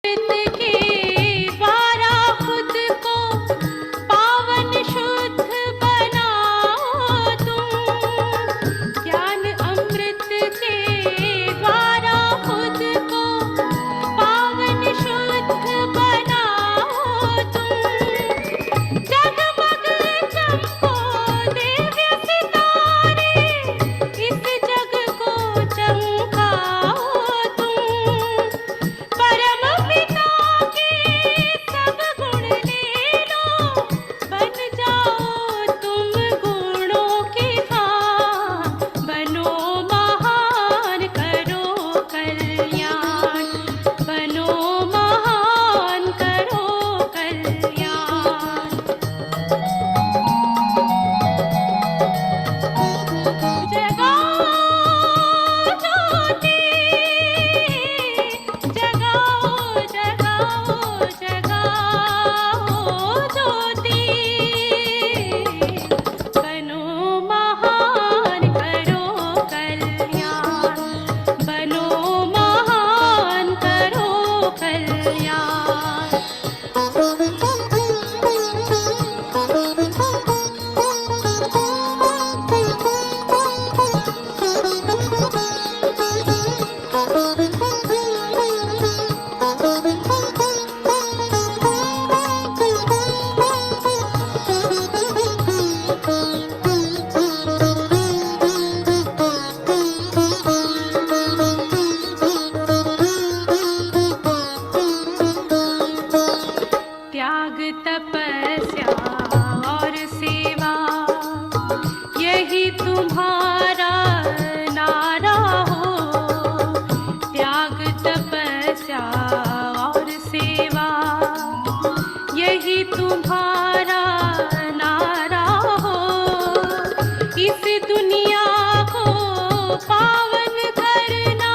अमृत के द्वारा खुद को पावन शुद्ध बनाओ तुम। ज्ञान अमृत के द्वारा खुद को पावन शुद्ध बनाओ तुम। जगमग चमको दिव्य सितारे, इस जग को चमकाओ तुम। परम पिता के सब गुण ले लो, बन जाओ तुम गुणों के खान। बनो महान, करो कल्याण। बनो महान, करो कल्याण। जगाओ ज्योति, जगाओ जगाओ जगाओ ज्योति। बनो महान, करो कल्याण। बनो महान, करो कल्याण। त्याग तपस्या और सेवा, यही तुम्हारा नारा हो। त्याग तपस्या और सेवा, यही तुम्हारा नारा हो। इस दुनिया को पावन करना,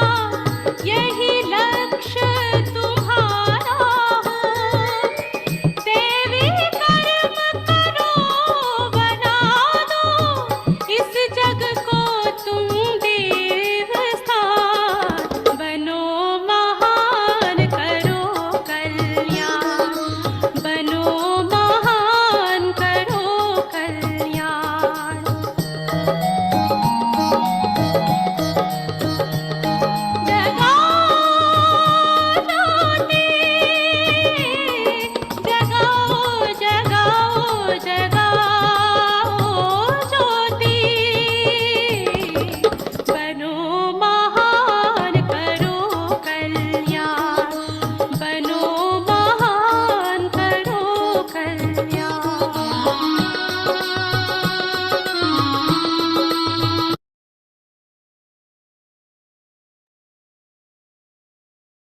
यही लक्ष्य तुम्हारा हो। देवी कर्म करो, बना दो इस जग को तुम देव स्थान। बनो महान, करो कल्याण। बनो महान, करो कल्याण। जगाओ ज्योति, जगाओ जगाओ जगाओ ज्योति। बनो महान, करो कल्याण। बनो महान, करो कल्याण।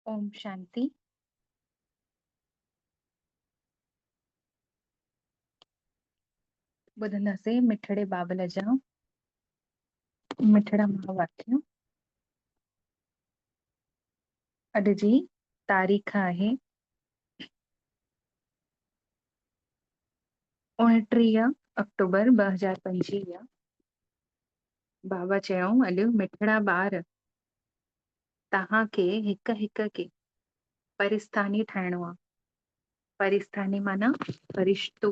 ओम शांति। ॿुधंदासीं मिठड़े बाबल जा मिठड़ा महावाक्य। अॼु जी तारीख़ आहे 29 अक्टूबर 2025। बाबा चयऊं, अॼु मिठड़ा ॿार तव्हांखे हिक हिक खे परिस्थानी ठाहिणो आहे। परिस्थानी माना फरिश्तो।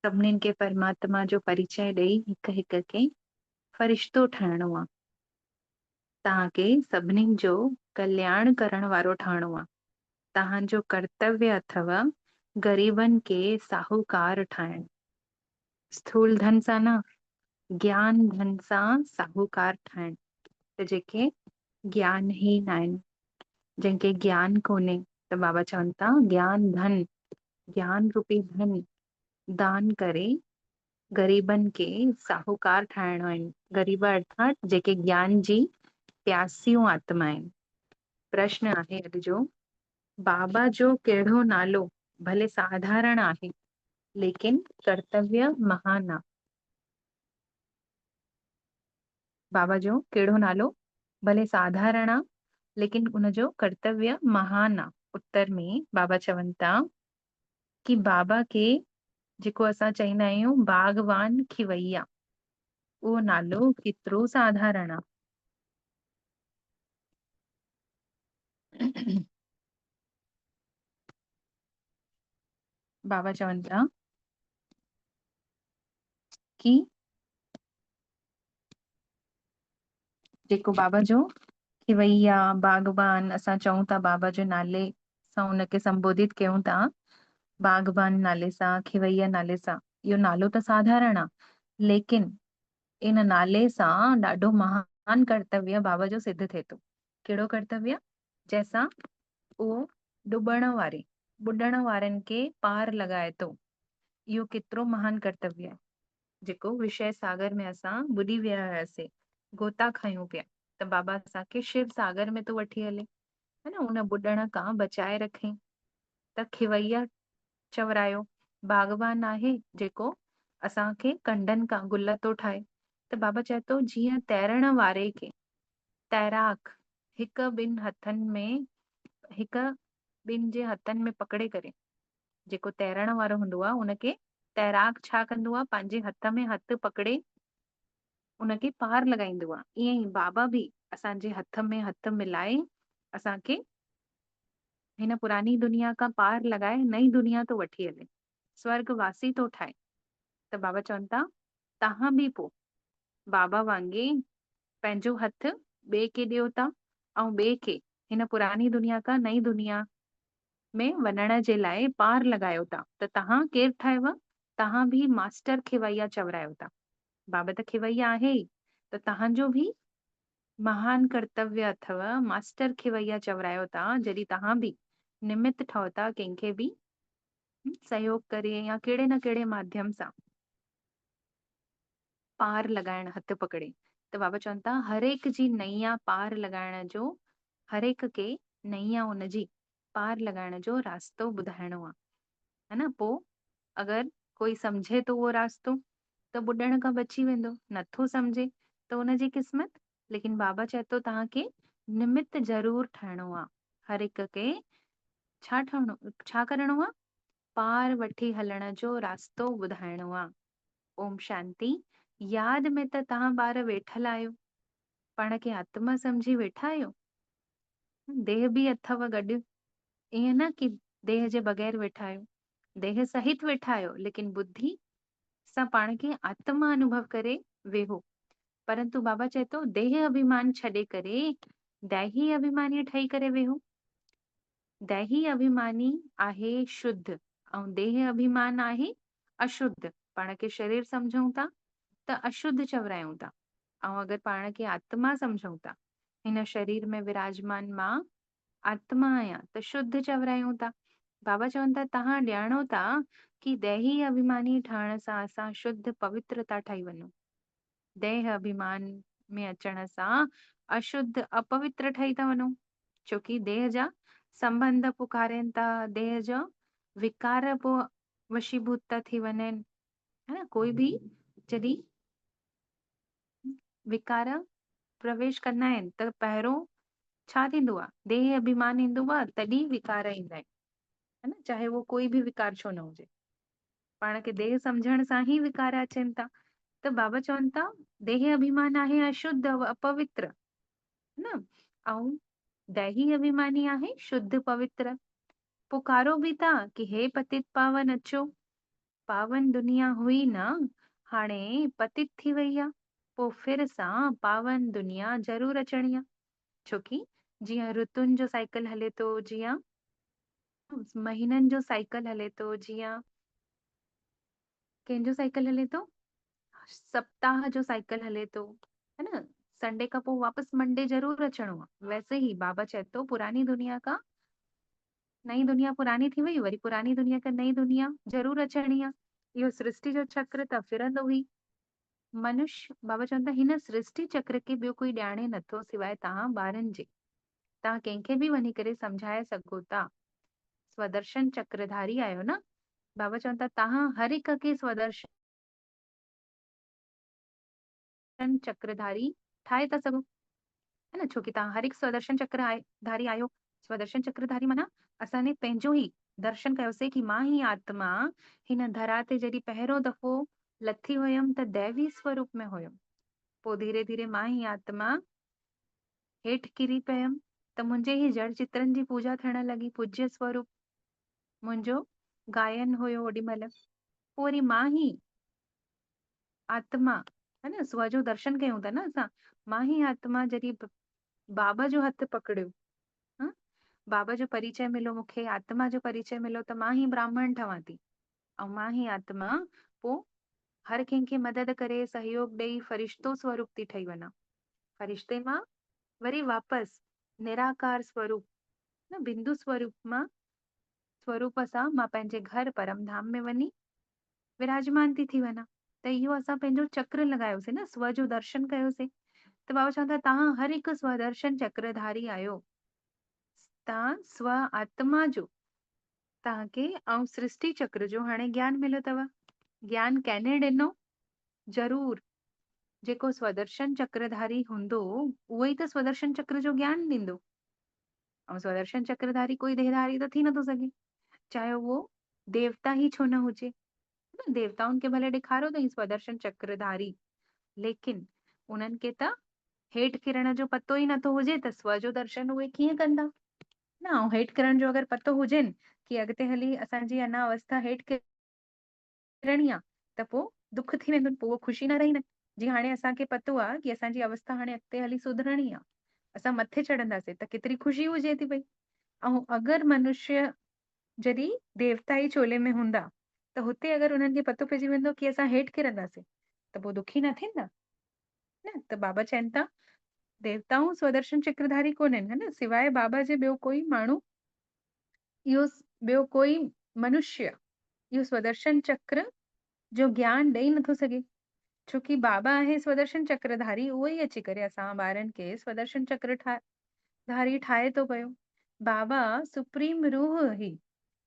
सभिनीनि खे परमात्मा जो परिचय ॾेई हिक हिक खे फरिश्तो ठाहिणो आहे। तव्हांखे सभिनीनि जो कल्याण करण वारो ठाहिणो आहे। तव्हांजो कर्तव्य अथव ग़रीबनि खे साहूकार ठाहिण। स्थूल धन सां न, ज्ञान धन सां साहूकार ठाहिण। त जेके ज्ञानहीन आहिनि, जंहिंखे ज्ञान कोन्हे, त बाबा चवनि था ज्ञान धन, ज्ञान रूपी धन दान करे ग़रीबनि खे साहूकार ठाहिणो आहिनि। ग़रीब अर्थात जेके ज्ञान जी प्यासियूं आत्मा आहिनि। प्रश्न आहे अॼु जो, बाबा जो कहिड़ो नालो भले साधारण आहे लेकिन कर्तव्य महान आहे। बाबा जो कहिड़ो नालो भले साधारण आहे लेकिन उनजो कर्तव्य महान आहे। उत्तर में बाबा चवनि था कि बाबा खे जेको असां चईंदा आहियूं बागवान खिवैया, उहो नालो केतिरो साधारण आहे। बाबा चवनि था कि जेको बाबा जो खिवैया बागबान असां चऊं था, बाबा जे नाले सां हुनखे संबोधित कयूं था, बागबान नाले सां, खिवैया नाले सां। इहो नालो त साधारण आहे, लेकिन इन नाले सां ॾाढो महान कर्तव्य बाबा जो सिद्ध थिए थो। कहिड़ो कर्तव्य? जंहिंसां उहो ॿुॾण वारनि खे पार लॻाए थो। इहो केतिरो महान कर्तव्य आहे, जेको विषय सागर में असां ॿुॾी विया हुआसीं, गोता खायूं पिया, त बाबा असांखे शिव सागर में थो वठी हले, है न। उन ॿुॾण खां बचाए रखई। त खिवैया चवरायो, बागबान आहे जेको असांखे कंडनि खां गुल थो ठाहे। त बाबा चए थो जीअं तैरण वारे खे तैराक हिक ॿिनि जे हथनि में पकड़े करे, जेको तैरण वारो हूंदो आहे उनखे तैराक छा कंदो आहे, पंहिंजे हथ में हथ पकड़े उनखे पार लॻाईंदो आहे। ईअं ई बाबा बि असांजे हथ में हथ मिलाए असांखे हिन पुरानी दुनिया खां पार लॻाए नई दुनिया थो वठी हले, स्वर्गवासी थो ठाहे। त बाबा चवनि था तव्हां बि पोइ बाबा वांगुरु पंहिंजो हथ ॿिए खे ॾियो था ऐं ॿिए खे हिन पुरानी दुनिया खां नई दुनिया में वञण जे लाइ पार लॻायो था। त तव्हां केरु ठाहियो? तव्हां बि मास्टर खिवैया चवरायो था। बाबा त खिवैया आहे ई, त तव्हांजो बि महान कर्तव्य अथव, मास्टर खिवैया चवरायो था, जॾहिं तव्हां बि निमित ठहो था कंहिंखे बि सहयोग करे या कहिड़े न कहिड़े माध्यम सां पार लॻाइण हथ पकड़े। त बाबा चवनि था हर एक जी नैया पार लॻाइण जो, हर एक खे नैया हुनजी पार लॻाइण जो रास्तो ॿुधाइणो आहे, है न। पोइ अगरि कोई सम्झे थो उहो रास्तो त ॿुॾण खां बची वेंदो, नथो सम्झे त हुनजी क़िस्मत। लेकिन बाबा चए थो तव्हांखे निमित ज़रूर ठाहिणो आहे, हर एक खे छा करिणो आहे? पार वठी हलण जो रास्तो ॿुधाइणो आहे। ओम शांति। यादि में त तव्हां ॿार वेठल आहियो, पाण खे आत्मा सम्झी वेठा आहियो, देह बि अथव गॾु, ईअं न कि देह जे बग़ैर वेठा आहियो, देह सहित वेठा आहियो, लेकिन बुद्धि सां पाण खे आत्मा अनुभव करे वेहो। परंतु बाबा चए थो देह अभिमान छॾे करे दैही अभिमानी ठही करे वेहो। दैही अभिमानी आहे शुद्ध ऐं देह अभिमान आहे अशुद्ध। पाण खे शरीर सम्झूं था त अशुद्ध चवरायूं था, ऐं अगरि पाण खे आत्मा सम्झूं था, हिन शरीर में विराजमान मां आत्मा आहियां, त शुद्ध चवरायूं था। बाबा चवनि था तव्हां ॼाणो था कि दैही अभिमानी ठहण सां असां शुद्ध पवित्र था ठही वञूं, देह अभिमान में अचण सां अशुद्ध अपवित्र ठही था वञूं, छोकी देह जा संबंध पुकारनि था, देह जो विकार पोइ वशीभूत था थी वञनि, है न। कोई बि जॾहिं विकार प्रवेश कंदा आहिनि त पहिरियों छा थींदो आहे? देह अभिमान ईंदो आहे, तॾहिं विकार ईंदा आहिनि, है न। चाहे वो कोई बि विकार छो न हुजे, पाण खे देह सम्झण सां ई विकार अचनि था। त बाबा चवनि था देह अभिमान आहे अशुद्ध अपवित्र, न, ऐं दैही अभिमानी आहे शुद्ध पवित्र। पुकारो बि था कि हे पतित पावन अचो, पावन दुनिया हुई न, हाणे पतित थी वई आहे, पोइ फिर सां पावन दुनिया ज़रूर अचणी आहे। छोकी जीअं ऋतुनि जो साइकिल हले थो, जीअं महीननि जो साइकिल हले थो, जीअं कंहिंजो साइकिल हले थो, सप्ताह जो साइकिल हले थो, है न। संडे खां पोइ वापसि मंडे ज़रूर अचणो आहे। वैसे ही बाबा चए थो पुरानी दुनिया खां नई दुनिया पुरानी थी वई, वरी पुरानी दुनिया खां नई दुनिया ज़रूर अचणी आहे। इहो सृष्टि जो चक्र त फिरंदो ई। मनुष्य, बाबा चवनि था हिन सृष्टि चक्र खे ॿियो कोई ॼाणे नथो सिवाय तव्हां ॿारनि जे। तव्हां कंहिंखे बि वञी करे सम्झाए सघो था, स्वदर्शन चक्रधारी आहियो न। बाबा चवनि था तव्हां हर हिक खे स्वदर्शन चक्रधारी ठाहे था सघो, है न। छोकी तव्हां हर हिकु स्वदर्शन चक्रधारी आहियो। स्वदर्शन चक्रधारी माना असांने पंहिंजो ई दर्शन कयोसीं कि मां ही आत्मा हिन धरा ते जॾहिं पहिरियों दफ़ो लथी हुयमि त दैवी स्वरूप में हुयमि, पोइ धीरे धीरे मां ही आत्मा हेठि किरी पियमि त मुंहिंजे ही जड़ चित्रनि जी पूजा थियण लॻी, पूज्य स्वरूप मुंहिंजो गायन हुयो ओॾी महिल, पोइ वरी मां ही आत्मा, है न, स्व जो दर्शन कयूं था न असां, मां ही आत्मा जॾहिं बाबा जो हथ पकड़ियो, हा? बाबा जो परिचय मिलो मूंखे, आत्मा जो परिचय मिलो, त मां ही ब्राह्मण ठवां थी, ऐं मां ही आत्मा पोइ हर कंहिंखे मदद करे सहयोग ॾेई फरिश्तो स्वरूप थी ठही वञा। फरिश्ते मां वरी वापसि निराकार स्वरूप, न बिंदु स्वरूप मां स्वरूप सां मां पंहिंजे घर परम धाम में वञी विराजमान थी थी वञा। त इहो असां पंहिंजो चक्र लॻायोसीं न, स्व जो दर्शन कयोसीं। त बाबा चवंदा तव्हां हर हिकु स्वदर्शन चक्रधारी आहियो, तव्हां स्व आत्मा जो तव्हांखे ऐं सृष्टि चक्र जो हाणे ज्ञान मिलियो अथव। ज्ञान कंहिंने ॾिनो? ज़रूर जेको स्वदर्शन चक्रधारी हूंदो उहो ई त स्वदर्शन चक्र जो ज्ञान ॾींदो, ऐं स्वदर्शन चक्रधारी कोई देहधारी त थी नथो सघे, चाहे उहो देवता ही छो न हुजे, न देवताउनि खे भले ॾेखारियो अथई स्वदर्शन चक्रधारी, लेकिन उन्हनि खे त हेठि किरण जो पतो ई नथो हुजे, त स्व जो दर्शन उहे कीअं कंदा? न ऐं हेठि किरण जो अगरि पतो हुजेनि कि अॻिते हली असांजी अञा अवस्था हेठि किरणी आहे, त पोइ दुख थी वेंदो, पोइ उहो ख़ुशी न रहींदा। जीअं हाणे असांखे पतो आहे कि असांजी अवस्था हाणे अॻिते हली सुधरणी आहे, असां मथे चढ़ंदासीं त केतिरी ख़ुशी हुजे थी पई। ऐं अगरि मनुष्य जॾहिं देवता ई चोले में हूंदा, त हुते अगरि उन्हनि खे पतो पइजी वेंदो कि असां हेठि किरंदासीं, त पोइ दुखी न थींदा न। त बाबा चवनि था देवताऊं स्वदर्शन चक्रधारी कोन्हनि, है न, सिवाय बाबा जे ॿियो कोई माण्हू, इहो ॿियो कोई मनुष्य इहो स्वदर्शन चक्र जो ज्ञान ॾेई नथो सघे, छोकी बाबा आहे स्वदर्शन चक्रधारी, उहो ई अची करे असां ॿारनि खे स्वदर्शन चक्रधारी ठाहे थो पियो। बाबा सुप्रीम रूह ही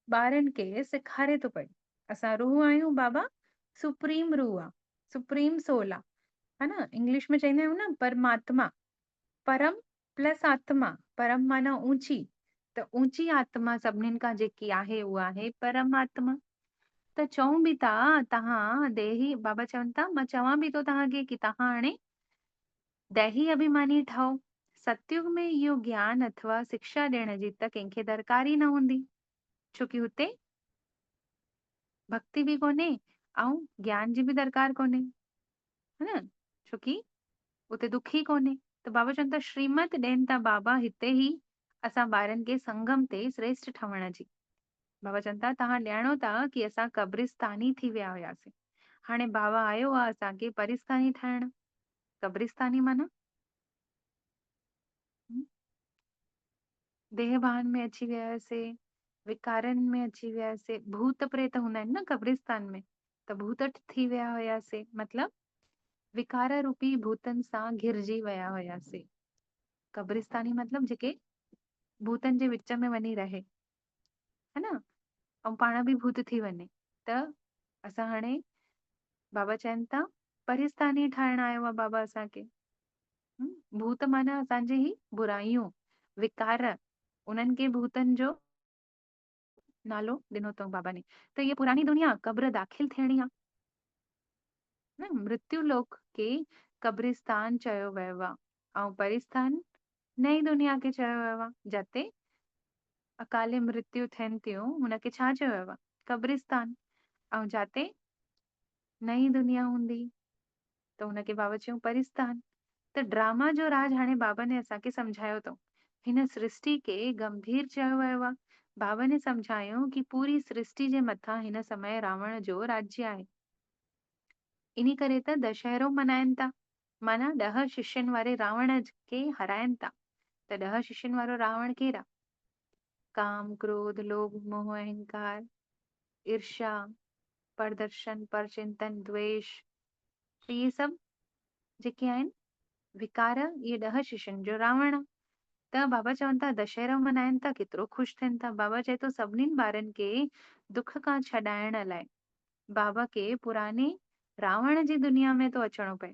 ॿारनि खे सेखारे थो पए। असां रूह आहियूं, बाबा सुप्रीम रूह आहे, सुप्रीम सोल आहे, है न। इंग्लिश में चवंदा आहियूं न परमात्मा, परम प्लस आत्मा, परम माना ऊंची, त ऊंची आत्मा सभिनीनि खां जेकी आहे उहा आहे परमात्मा। त चऊं बि था तव्हां देही, बाबा चवनि था मां चवां बि थो तव्हांखे कि तव्हां हाणे दैही अभिमानी ठहो। सतयुग में इहो ज्ञान अथवा शिक्षा ॾियण जी त कंहिंखे दरकार ई न हूंदी, छोकी हुते भक्ति बि कोन्हे ऐं ज्ञान जी बि दरकार कोन्हे, है न, छोकी उते दुख ई कोन्हे। त बाबा चवनि था श्रीमत ॾियनि था बाबा हिते ई असां ॿारनि खे संगम ते श्रेष्ठ ठहण जी। बाबा चवनि था तव्हां ॼाणो था कि असां कब्रिस्तानी थी विया हुयासीं, हाणे बाबा आयो आहे असांखे परिस्तानी ठाहिण। कब्रिस्तानी माना देह भान में अची वियासीं, विकारनि में अची वियासीं, भूत प्रेत हूंदा आहिनि न कब्रिस्तान में, त भूत थी विया हुयासीं, मतलब विकार रूपी भूतनि सां घिरजी विया हुयासीं। कब्रिस्तानी मतलब जेके भूतनि जे विच में वञी रहे, है न, ऐं पाण बि भूत थी वञे। त असां हाणे बाबा चवनि था परिस्तानी ठाहिण आयो आहे बाबा असांखे। भूत माना असांजी ही बुराइयूं, विकार, उन्हनि खे भूतनि जो नालो ॾिनो अथऊं बाबा ने। त ये पुरानी दुनिया क़ब्र दाख़िल थियणी आहे न, मृत्यु लोक खे कब्रिस्तान चयो वियो आहे, ऐं परिस्थान नई दुनिया खे चयो वियो आहे, जिते अकाले मृत्यु थियनि थियूं हुनखे छा चयो वियो आहे? कब्रिस्तान। ऐं जिते नई दुनिया हूंदी त हुनखे बाबा चयूं परिस्थान। त ड्रामा जो राज हाणे बाबा ने असांखे सम्झायो अथऊं। हिन सृष्टि खे गंभीर चयो वियो आहे। बाबा ने सम्झायो कि पूरी सृष्टि जे मथां हिन समय रावण जो राज्य आहे। इन करे त दशहरो मल्हाइनि था, माना 10 शिष्यनि वारे रावण खे हराइनि था। त 10 शिष्यनि वारो रावण केरु आहे? काम, क्रोध, लोभ, मोह, अहंकार, ईर्ष्या, परदर्शन, परचिंतन, द्वेष, ये सभु जेके आहिनि विकार, इहे 10 शिष्यनि जो रावण आहे। त बाबा चवनि था दशहरो मल्हाइनि था, केतिरो ख़ुशि थियनि था। बाबा चए थो सभिनीनि ॿारनि खे दुख खां छॾाइण लाइ बाबा खे पुराने रावण जी दुनिया में थो अचणो पए।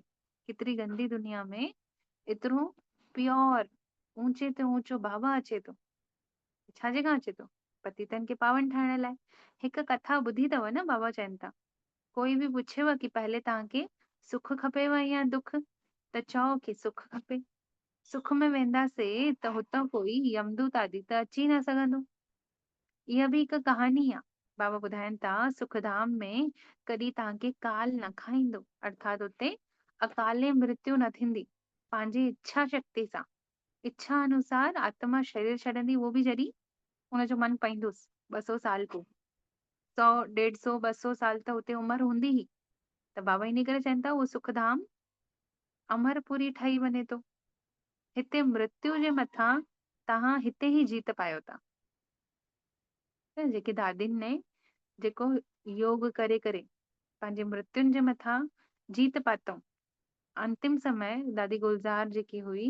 केतिरी गंदी दुनिया में एतिरो प्योर ऊंचे ते ऊंचो बाबा अचे थो। छाजे खां अचे थो? पतितनि खे पावन ठाहिण लाइ। हिकु कथा ॿुधी अथव न, बाबा चवनि था कोई बि पुछेव कि पहले तव्हांखे सुख खपेव या दुख, त चओ कि सुख खपे। सुख में वेंदासीं त हुतां कोई यमदूत आदि त अची न सघंदो। इहा बि हिकु कहानी आहे। बाबा ॿुधाइनि था सुखधाम में कॾहिं तव्हांखे काल न खाईंदो, अर्थात उते अकाले मृत्यु न थींदी। पंहिंजी इच्छा शक्ति सां, इच्छा अनुसार आत्मा शरीर छॾंदी, वो बि जॾहिं हुनजो मन पईंदुसि 200 साल पोइ, 100, 150, 200 साल त हुते उमिरि हूंदी ई। त बाबा इन करे चवनि था उहो सुखधाम अमरपुरी ठही वञे थो। हिते मृत्यु जे मथां तव्हां हिते ई जीत पायो था। जेके दादियुनि ने जेको योग करे करे पंहिंजे मृत्युनि जे मथां जीत पातऊं। अंतिम समय दादी गुलज़ार जेकी हुई,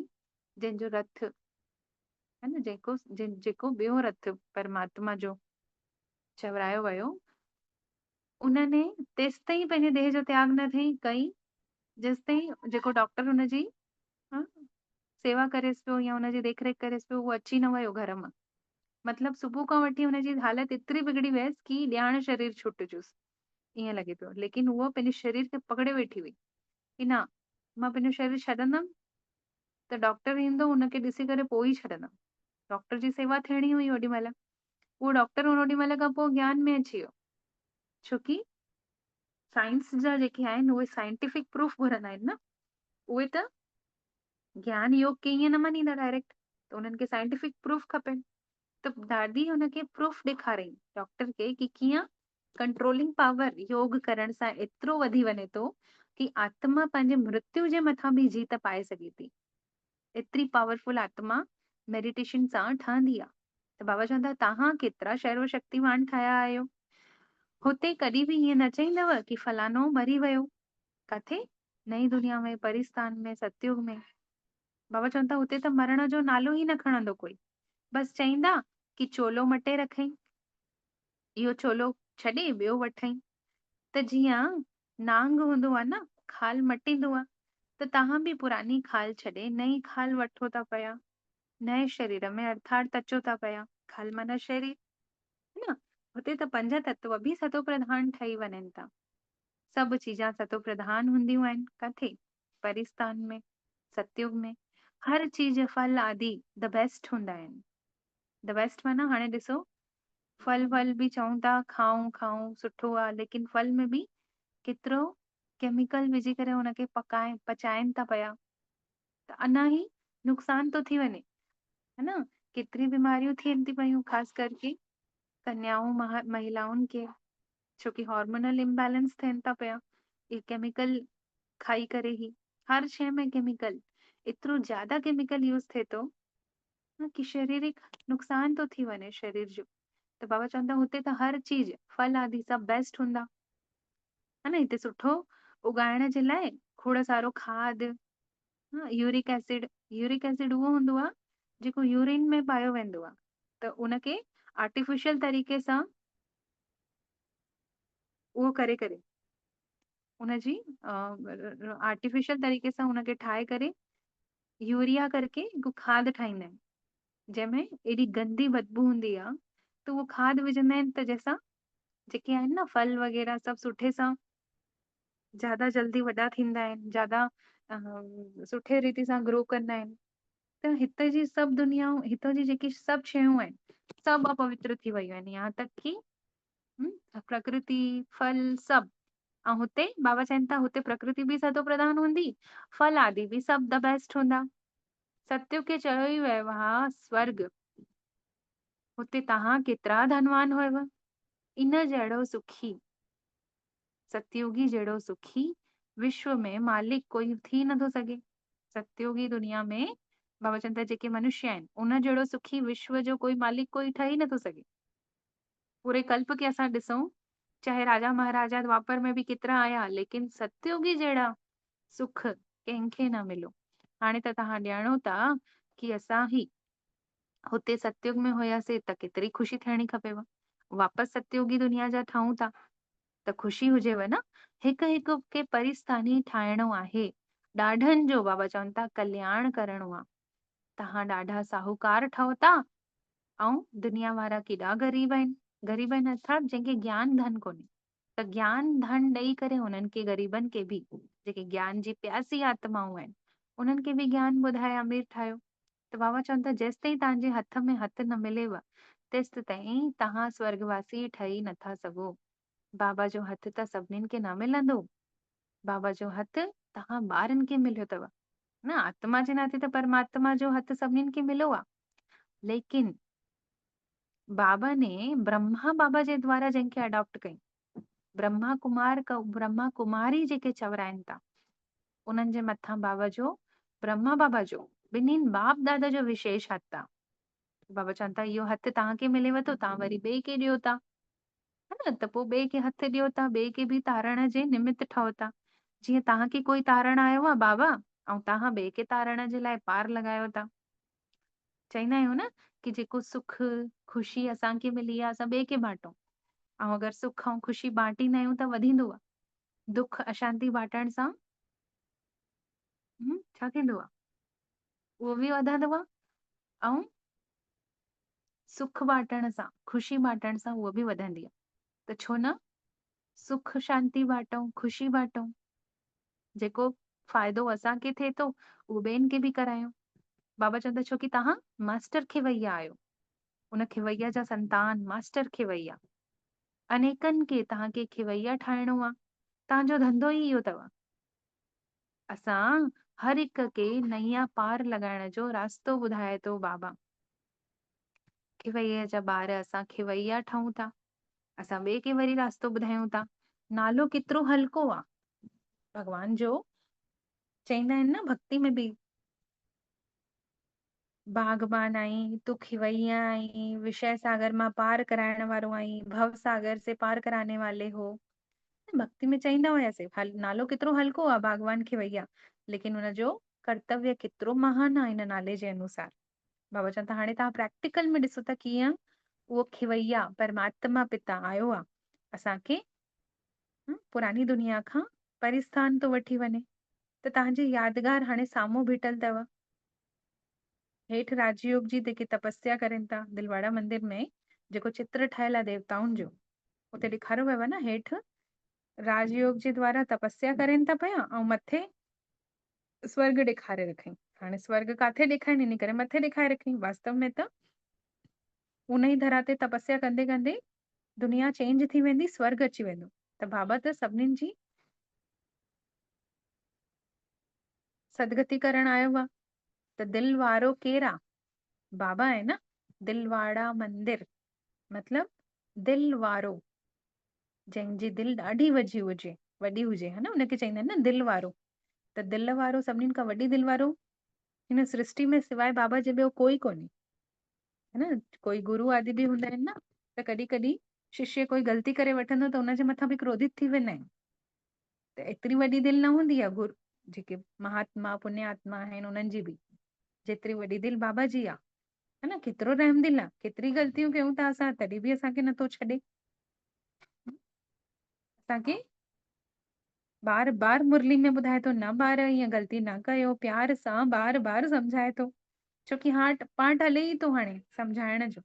जंहिंजो रथ है न, जेको ॿियो रथ परमात्मा जो चवरायो वियो, उन्हनि तेसि ताईं पंहिंजे देह जो त्याग न कई जेसि ताईं जेको डॉक्टर हुनजी हा, सेवा करेसि पियो या हुनजी देखरेख करेसि पियो, उहो अची न वियो घर मां। मतिलबु सुबुह खां वठी हुनजी हालत एतिरी बिगड़ी वियसि कि ॼाण शरीर छुटिजुसि ईअं लॻे पियो। लेकिन उहो पंहिंजे शरीर खे पकड़े वेठी हुई कि न, मां पंहिंजो शरीर छॾंदमि त डॉक्टर ईंदो, हुनखे ॾिसी करे पोइ ई छॾंदमि। डॉक्टर जी सेवा थियणी हुई ओॾी महिल। उहो डॉक्टर ओॾी महिल खां पोइ ज्ञान में अची वियो, छोकी साइंस जा जेके आहिनि उहे साइंटिफिक प्रूफ घुरंदा आहिनि न। उहे त ज्ञान योग खे ईअं न मञींदा डायरेक्ट, त उन्हनि खे साइंटिफिक प्रूफ खपे। त दादी हुनखे प्रूफ ॾेखारियईं डॉक्टर खे कि कीअं कंट्रोलिंग पावर योग करण सां एतिरो वधी वञे थो कि आत्मा पंहिंजे मृत्यु जे मथां बि जीत पाए सघे थी। एतिरी पावरफुल आत्मा मेडिटेशन सां ठहंदी आहे। त बाबा चवंदा तव्हां केतिरा सर्वशक्तिवान ठाहिया आहियो। हुते कॾहिं बि ईअं न चईंदव कि फलानो मरी वियो। किथे? नई दुनिया में, परिस्थान में, सतयुग में। बाबा चवनि था हुते त मरण जो नालो ई न खणंदो कोई। बसि चईंदा कि चोलो मटे रखई, इहो चोलो छॾे ॿियो वठई। त जीअं नांग हूंदो आहे न, खाल मटींदो आहे, त तव्हां बि पुरानी खाल छॾे नई खाल वठो था पिया, नए शरीर में अर्थात अचो था पिया। खाल माना शरीर है न। हुते त 5 तत्व बि सतो प्रधान ठही वञनि था। सभु चीजां सतो प्रधान हूंदियूं आहिनि। किथे? परिस्थान में, सतयुग में। हर चीज फल आदि द बेस्ट हूंदा आहिनि। द बेस्ट माना हाणे ॾिसो, फल वल बि चऊं था खाऊं खाऊं सुठो आहे, लेकिन फल में बि केतिरो केमिकल विझी करे हुनखे पचाइनि था पिया, त अञा ई नुक़सान थो थी वञे, है न। केतिरी बीमारियूं थियनि थी पयूं, ख़ासि करके कन्याऊं महिलाउनि खे, छोकी हार्मोनल इम्बैलेंस थियनि था पिया ये केमिकल खाई करे ही। हर शइ में केमिकल, एतिरो ज्यादा केमिकल यूज़ थिए थो न कि शारीरिक नुक़सान थो थी वञे शरीर जो। त बाबा चवंदा हुते त हर चीज फल आदि सभु बेस्ट हूंदा, है न। हिते सुठो उगाइण जे लाइ खोड़ सारो खाद, यूरिक एसिड उहो हूंदो आहे जेको यूरिन में पायो वेंदो आहे, त उनखे आर्टिफिशियल तरीक़े सां उहो करे करे उनजी आर्टिफिशियल तरीक़े सां उनखे ठाहे करे यूरिया करके हिकु खाद ठाहींदा आहिनि, जंहिंमें एॾी गंदी बदबू हूंदी आहे। त उहो खाद विझंदा आहिनि त जंहिंसां जेके आहिनि न फल वग़ैरह सभु सुठे सां ज्यादा जल्दी वॾा थींदा आहिनि, ज्यादा सुठे रीति सां ग्रो कंदा आहिनि। त हिते जी सभु दुनियाऊं, हितां जी जेकी सभु शयूं आहिनि सभु अपवित्र थी वियूं आहिनि, यहाँ तक कि प्रकृति फल सभु। ऐं हुते बाबा चवनि था हुते प्रकृति बि सतो प्रधान हूंदी, फल आदि बि सभु द बेस्ट हूंदा। सत्युग खे चयो ई वियो आहे स्वर्ग। हुते तव्हां केतिरा धनवान हुयव, इन जहिड़ो सुखी, सतयुगी जहिड़ो सुखी विश्व में मालिक कोई थी नथो सघे। सतयुगी दुनिया में बाबा चवनि था जेके मनुष्य आहिनि उन जहिड़ो सुखी विश्व जो कोई मालिक कोई ठही नथो सघे। पूरे कल्प खे असां ॾिसूं, चाहे राजा महाराजा द्वापर में बि केतिरा आया, लेकिन सतयुगी जहिड़ा सुख कंहिंखे न मिलो। हाणे त तव्हां ॼाणो था कि असां ही हुते सतयुग में हुयासीं त केतिरी ख़ुशी थियणी खपेव। वापसि सतयुगी दुनिया जा ठहूं था त ख़ुशी हुजेव न। हिकु हिकु खे परिस्थानी ठाहिणो आहे, ॾाढनि जो बाबा चवनि था कल्याण करणो आहे। तव्हां ॾाढा साहूकार ठहो था ऐं दुनिया वारा केॾा ग़रीब आहिनि। ग़रीब आहिनि अर्थात जंहिंखे ज्ञान धन कोन्हे, त ज्ञान धन ॾेई करे हुननि खे ग़रीबनि खे बि, जेके ज्ञान जी प्यासी आत्माऊं आहिनि उन्हनि खे बि ज्ञान ॿुधाए अमीर ठाहियो। त बाबा चवनि था जेसि ताईं तव्हांजे हथ में हथु न मिलेव तेसि ताईं तव्हां स्वर्गवासी ठही नथा सघो। बाबा जो हथ त सभिनीनि खे न मिलंदो। बाबा जो हथ तव्हां ॿारनि खे मिलियो अथव न, आत्मा जे नाते त परमात्मा जो हथ सभिनीनि खे मिलियो आहे। लेकिन बाबा ने ब्रह्मा बाबा जे द्वारा जंहिंखे अडॉप्ट कई, ब्रह्मा कुमारी जेके चवराइनि था, उन्हनि जे मथां बाबा जो, ब्रह्मा बाबा जो ॿिन्हिनि बाप दादा जो विशेष हथ आहे। बाबा चवनि था इहो हथ तव्हांखे मिलेव थो, तव्हां वरी ॿिए खे ॾियो था, है न? त पोइ ॿिए खे हथ ॾियो था, ॿिए खे बि तारण जे निमित ठहो था। जीअं तव्हांखे कोई तारण आयो आहे बाबा, ऐं तव्हां ॿिए खे तारण जे लाइ पार लॻायो था। चवंदा आहियूं न कि जेको सुख ख़ुशी असांखे मिली आहे असां ॿिए खे बांटूं, ऐं अगरि सुख ऐं ख़ुशी बांटींदा आहियूं त वधींदो आहे। दुख अशांति बांटण सां छा थींदो आहे? उहो बि वधंदो आहे। ऐं सुख बांटण सां, ख़ुशी बांटण सां उहो बि वधंदी आहे। त छो न सुख शांति बांटूं, ख़ुशी बांटूं। जेको फ़ाइदो असांखे थिए थो उहो ॿियनि खे बि करायूं। बाबा चवंदा छो कि तव्हां मास्टर खिवैया आहियो, उन खिवैया जा संतान, मास्टर खिवैया। अनेकनि खे तव्हांखे खिवैया ठाहिणो आहे। तव्हांजो धंधो ई इहो अथव। असां हर हिक खे नैया पार लॻाइण जो रास्तो ॿुधाए थो बाबा। खिवैया जा ॿार असां खिवैया ठहूं था, असां ॿिए खे वरी रास्तो ॿुधायूं था। नालो केतिरो हल्को आहे भॻवान जो। चवंदा आहिनि न भक्ति में बि, बागबान आई, तू खिवैया आई, विषय सागर मां पार कराइण वारो आई, भव सागर से पार कराने वाले हो। भक्ति में चईंदा हुयासीं नालो केतिरो हल्को आहे बागवान खिवैया, लेकिन हुनजो कर्तव्य केतिरो महान आहे हिन नाले जे अनुसार। बाबा चवनि था हाणे तव्हां प्रैक्टिकल में ॾिसो त कीअं उहो खिवैया परमात्मा पिता आयो आहे असांखे पुरानी दुनिया खां परिस्थान थो वठी वञे। त तव्हांजी यादगार हाणे साम्हूं बीठल अथव। हेठि राजयोग जी जेके तपस्या करनि था दिलवाड़ा मंदिर में, जेको चित्र ठहियल आहे देवताउनि जो, उते ॾेखारियो वियो आहे न हेठि राजयोग जे द्वारा तपस्या करनि था पिया ऐं मथे स्वर्ग ॾेखारे रखई। हाणे स्वर्ग काथे ॾेखारनि, इन करे मथे ॾेखारे रखई। वास्तव में त उन ई धरा ते तपस्या कंदे कंदे दुनिया चेंज थी वेंदी, स्वर्ग अची वेंदो। त बाबा त सभिनीनि जी सदगति करण आयो आहे। त दिल वारो केरु आहे? बाबा आहे न। दिलवाड़ा मंदिर मतलब दिल वारो, जंहिंजी दिलि ॾाढी वॾी हुजे, है न, उनखे चवंदा आहिनि न दिल वारो। त दिल वारो, सभिनीनि खां वॾी दिल वारो हिन सृष्टि में सिवाय बाबा जे ॿियो कोई कोन्हे, है न। कोई गुरु आदि बि हूंदा आहिनि न, त कॾहिं कॾहिं शिष्य कोई ग़लती करे वठंदो त हुनजे मथां बि क्रोधित थी वेंदा आहिनि। त एतिरी वॾी दिलि न हूंदी आहे गुरु जेके महात्मा पुण्यात्मा आहिनि उन्हनि जी बि, जेतिरी वॾी दिलि बाबा जी आहे, है न। केतिरो रहमदिल आहे, केतिरी ग़लतियूं कयूं था असां, तॾहिं बि असांखे नथो छॾे। असांखे बार बार मुरली में ॿुधाए थो न ॿार ईअं ग़लती न कयो, प्यार सां बार बार सम्झाए थो। छोकी पाठ हले ई थो हाणे सम्झाइण जो।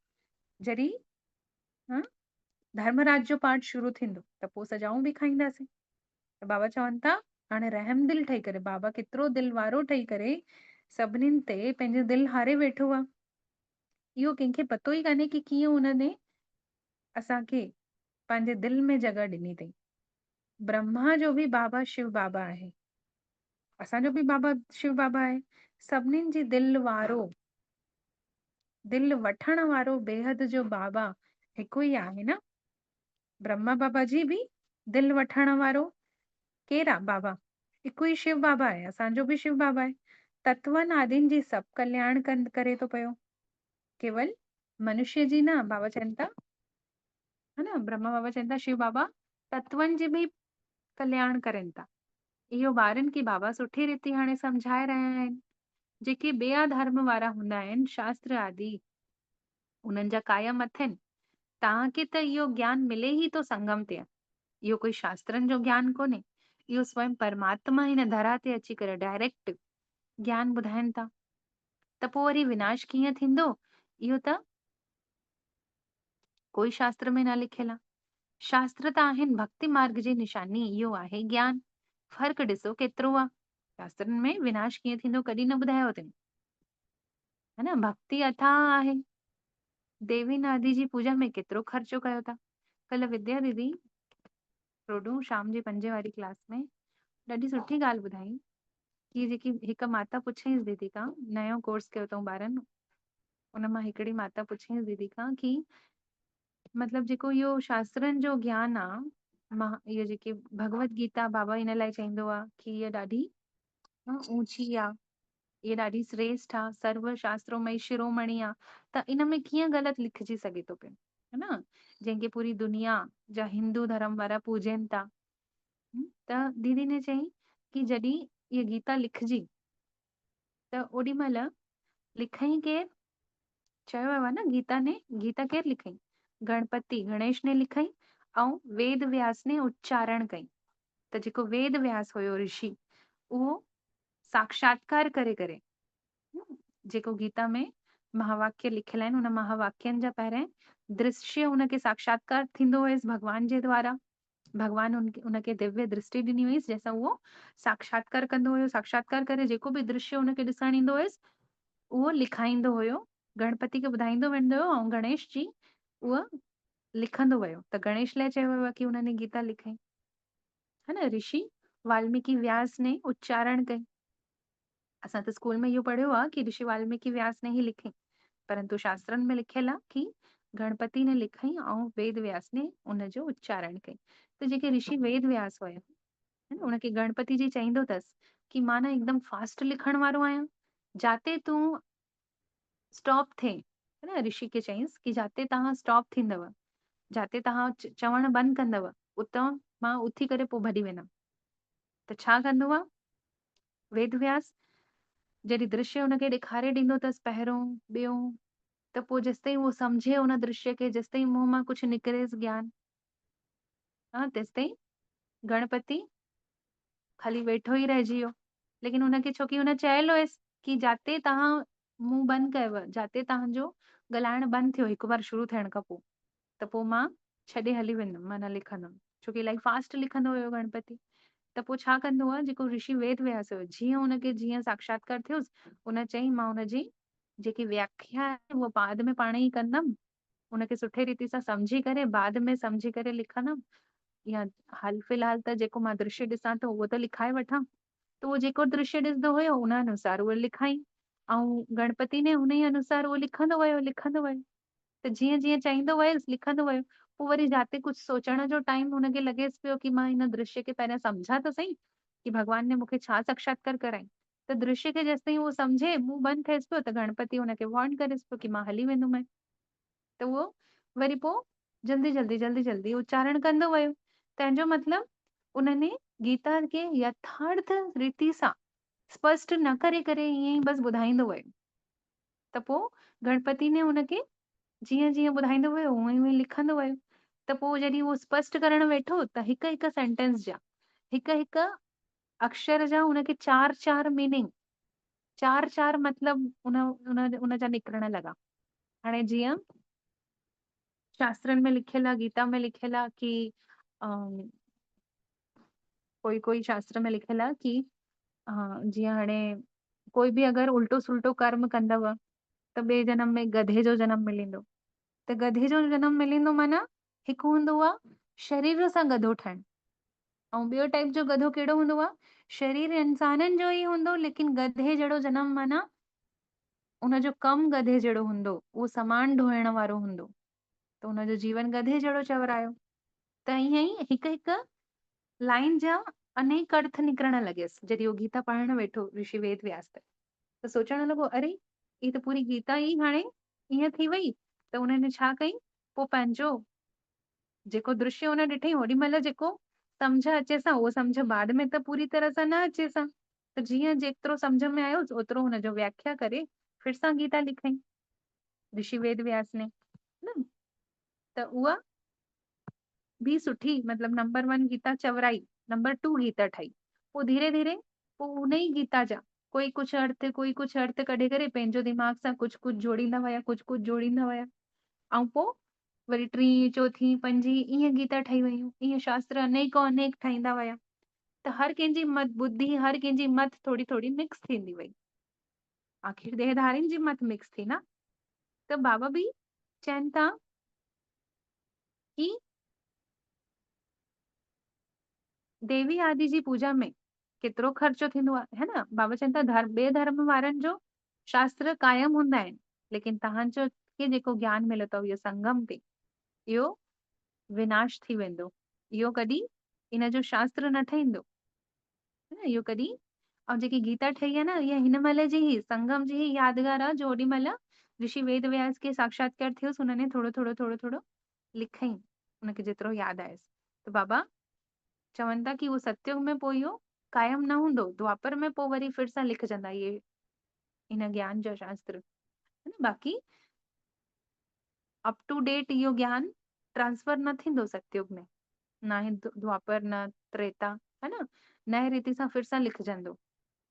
जॾहिं धर्मराज जो पाठ शुरू थींदो त पोइ सजाऊं बि खाईंदासीं। त बाबा चवनि था हाणे रहमदिल ठही करे, बाबा केतिरो दिल वारो ठही करे सभिनीनि ते पंहिंजो दिल हारे वेठो आहे। इहो कंहिंखे पतो ई कान्हे कि कीअं हुनने असांखे पंहिंजे दिल में जॻह ॾिनी अथई। ब्रह्मा जो बि बाबा शिव बाबा आहे, असांजो बि बाबा शिव बाबा आहे। सभिनीनि जी दिल वारो, दिल वठण वारो बेहद जो बाबा हिकु ई आहे न। ब्रह्मा बाबा जी बि दिल वठण वारो केरु आहे? बाबा हिकु ई शिव बाबा आहे। असांजो बि शिव बाबा आहे। तत्वनि आदिनि जी सभु कल्याण करे थो पियो, केवल मनुष्य जी न। बाबा चवनि था, है न, ब्रह्मा बाबा चवनि था शिव बाबा तत्वनि जी बि कल्याण करनि था। इहो ॿारनि खे बाबा सुठी रीति हाणे सम्झाए रहिया आहिनि। जेके ॿिया धर्म वारा हूंदा आहिनि, शास्त्र आदि उन्हनि जा कायम अथनि। तव्हांखे त इहो ज्ञान मिले ई थो संगम ते, इहो कोई शास्त्रनि जो ज्ञान कोन्हे। इहो स्वयं परमात्मा हिन धरा ते अची करे डायरेक्ट ज्ञान ॿुधाइनि था। त पोइ वरी विनाश कीअं थींदो, इहो त कोई शास्त्र में न लिखियल आहे। शास्त्र त आहिनि, भक्ति मार्ग जी निशानी इहो आहे ज्ञान। फ़र्क़ु ॾिसो केतिरो आहे। शास्त्रनि में विनाश कीअं थींदो कॾहिं न ॿुधायो अथनि, है न। भक्ति अथाह आहे, देवी नादी जी पूजा में केतिरो ख़र्चो कयो था? कल्ह विद्या दीदी रोडू शाम जी 5 वारी क्लास में ॾाढी सुठी ॻाल्हि ॿुधाई कि जेकी हिक माता पुछियईंसि दीदी खां, नयो कोर्स कयो अथऊं ॿारनि, उन मां हिकिड़ी माता पुछियईंसि दीदी खां कि मतलब जेको इहो शास्त्रनि जो ज्ञान आहे, इहो जेकी भगवत गीता बाबा इन लाइ चईंदो आहे कि हीअ ॾाढी ऊची आहे, ये ॾाढी श्रेष्ठ आहे, सर्व शास्त्रों में शिरोमणि आहे, त इन में कीअं ग़लति लिखिजी सघे थो पियो, है न? जंहिंखे पूरी दुनिया जा हिंदू धर्म वारा पूजनि था। त दीदी ने चई कि जॾहिं इहा गीता लिखिजी त ओॾी महिल लिखई केरु? चयो वियो आहे न गीता केरु लिखई? गणपति गणेश ने लिखई ऐं वेद व्यास ने उच्चारण कई। त जेको वेद व्यास हुयो ऋषि, उहो साक्षात्कार करे करे जेको गीता में महावाक्य लिखियल आहिनि, उन महावाक्यनि जा पहिरें दृश्य उनखे साक्षात्कार थींदो हुयसि भगवान जे द्वारा। भगवान उनखे दिव्य दृष्टि ॾिनी हुईसि, जंहिंसां उहो साक्षात्कार कंदो हुयो। साक्षात्कार करे जेको बि दृश्य उनखे ॾिसणु ईंदो हुयसि, उहो लिखाईंदो हुयो, गणपति खे ॿुधाईंदो वेंदो हुयो, ऐं गणेश जी उहा लिखंदो वियो। त गणेश लाइ चयो वियो आहे कि उन्हनि गीता लिखई, है न? ऋषि वाल्मीकि व्यास ने उच्चारण कई। असां त स्कूल में इहो पढ़ियो आहे कि ऋषि वाल्मीकि व्यास ने ही लिखई, परंतु शास्त्रनि में लिखियल आहे कि गणपति ने लिखई ऐं वेद व्यास ने उनजो उच्चारण कई। त जेके ऋषि वेद व्यास हुया, है न, उनखे गणपति जी चईंदो अथसि कि मां न एकदम फास्ट लिखण वारो आहियां, जाते तूं स्टॉप थे, है न? ऋषि खे चईंसि कि जाते तव्हां स्टॉप थींदव, जाते तव्हां चवण बंदि कंदव, उतां मां उथी करे पोइ भॼी वेंदमि। त छा कंदो आहे वेद व्यास? जॾहिं दृश्य हुनखे ॾेखारे ॾींदो अथसि पहिरियों ॿियो, त पोइ जेसिताईं उहो सम्झे उन दृश्य खे, जेसिताईं मुंहं मां कुझु निकिरेसि ज्ञान, तेसिताईं गणपति खाली वेठो ई रहिजी वियो। लेकिन हुनखे छोकी हुन चयल हुयसि कि जाते तव्हां मुंहुं बंदि कयव, जाते तव्हांजो ॻाल्हाइण बंदि थियो हिकु बार शुरू थियण खां पोइ, त पोइ मां छॾे हली वेंदुमि, मां न लिखंदुमि। छोकी इलाही फास्ट लिखंदो हुयो गणपति। त पोइ छा कंदो आहे जेको ऋषि वेद व्यास हुयो, जीअं हुनखे जीअं साक्षात्कार थियुसि, उन चई मां हुनजी जेकी व्याख्या आहे उहा बाद में पाण ई कंदमि, उनखे सुठे रीति सां सम्झी करे बाद में सम्झी करे लिखंदमि, या हाल फिलहाल त जेको मां दृश्य ॾिसां थो उहो त लिखाए वठां। त उहो जेको दृश्य ॾिसंदो हुयो उन अनुसार उहो लिखाई, ऐं गणपति ने उन ई अनुसार उहो लिखंदो वियो। त जीअं जीअं चाहींदो वयुसि लिखंदो वियो। पोइ वरी जाते कुझु सोचण जो टाइम हुनखे लॻेसि पियो कि मां हिन दृश्य खे पहिरियां सम्झां त सही कि भॻवान ने मूंखे छा साक्षात्कार कराई। त दृश्य खे जेसिताईं उहो सम्झे, मुंहुं बंदि थिएसि पियो, त गणपति हुनखे वार्न करेसि पियो कि मां हली वेंदुमि। त उहो वरी पोइ जल्दी उच्चारण कंदो वियो। तंहिंजो मतिलबु उन्हनि गीता खे यथार्थ रीति सां स्पष्ट न करे करे ईअं ई बसि ॿुधाईंदो वियो। त पोइ गणपति ने हुनखे जीअं जीअं ॿुधाईंदो वियो उअं ई लिखंदो वियो। त पोइ जॾहिं उहो स्पष्ट करणु वेठो त हिक हिक सेंटेंस जा, हिक हिक अक्षर जा हुनखे 4 मीनिंग, 4 मतिलब उन जा निकिरण लॻा। हाणे जीअं शास्त्रनि में लिखियल आहे, गीता में लिखियल आहे कि कोई शास्त्र में लिखियल आहे कि जीअं हाणे कोई बि अगरि उल्टो सुल्टो कर्म कंदव त ॿिए जनम में गधे जो जनम मिलंदो। त गधे जो जनम मिलंदो माना हिकु हूंदो आहे शरीर सां गधो ठहिण, ऐं ॿियो टाइप जो गधो कहिड़ो हूंदो आहे? शरीर इंसाननि जो ई हूंदो, लेकिन गधे जहिड़ो जनम माना उनजो कमु गधे जहिड़ो हूंदो, उहो सामान ढोइण वारो हूंदो, त उनजो जीवन गधे जहिड़ो चवरायो। त ईअं ई हिकु हिकु लाइन जा अनेक अर्थ निकिरण लॻियसि जॾहिं उहो गीता पढ़णु वेठो ऋषि वेद व्यास त सोचणु लॻो अरे ही त पूरी गीता ई हाणे ईअं थी वई। त उन्हनि छा कई, पोइ पंहिंजो जेको दृश्य हुन ॾिठई होॾी महिल जेको सम्झ अचेसि उहो सम्झ, बाद में त पूरी तरह सां न अचेसि। त जीअं जेतिरो सम्झ में आयो ओतिरो हुनजो व्याख्या करे फिर सां गीता लिखई ऋषि वेद व्यास ने, न? त उहा बि सुठी, मतलब नंबर 1 गीता चवराई, नंबर 2 गीता ठही। पोइ धीरे धीरे पोइ उन ई गीता जा कोई कुझु अर्थ कढी करे पंहिंजो दिमाग सां कुझु कुझु जोड़ींदा विया, कुझु जोड़ींदा विया, ऐं पोइ वरी 3, 4, 5 ईअं गीता ठही वयूं। ईअं शास्त्र अनेक ठाहींदा विया। त हर कंहिंजी मत बुद्धि, हर कंहिंजी मत थोड़ी थोड़ी मिक्स थींदी वई। आखिर देहधारियुनि जी मत मिक्स थी न। त बाबा बि चवनि था कि देवी आदि जी पूजा में केतिरो ख़र्चो थींदो आहे, है न? बाबा चवनि था ॿिए धर्म वारनि जो शास्त्र क़ाइम हूंदा आहिनि, लेकिन तव्हांजो खे जेको ज्ञान मिलियो अथव इहो संगम ते, इहो विनाश थी वेंदो। इहो कॾहिं इन जो शास्त्र न ठहींदो, है न? इहो कॾहिं ऐं जेकी गीता ठही आहे न, इहा हिन महिल जी ही संगम जी ही यादगार आहे, जो ओॾी महिल ऋषि वेद व्यास खे साक्षात्कार थियुसि, हुनने थोरो लिखईं, हुनखे जेतिरो यादि आयुसि। त बाबा चवनि था कि उहो सतयुग में पोइ इहो कायम न हूंदो, द्वापर में पोइ वरी फिर सां लिखजंदा इहे इन ज्ञान जा शास्त्र, है न? बाक़ी अप टू डेट इहो ज्ञान ट्रांसफर न थींदो सतयुग में, ना ही द्वापर न त्रेता, है न? नए रीति सां फिर सां लिखजंदो,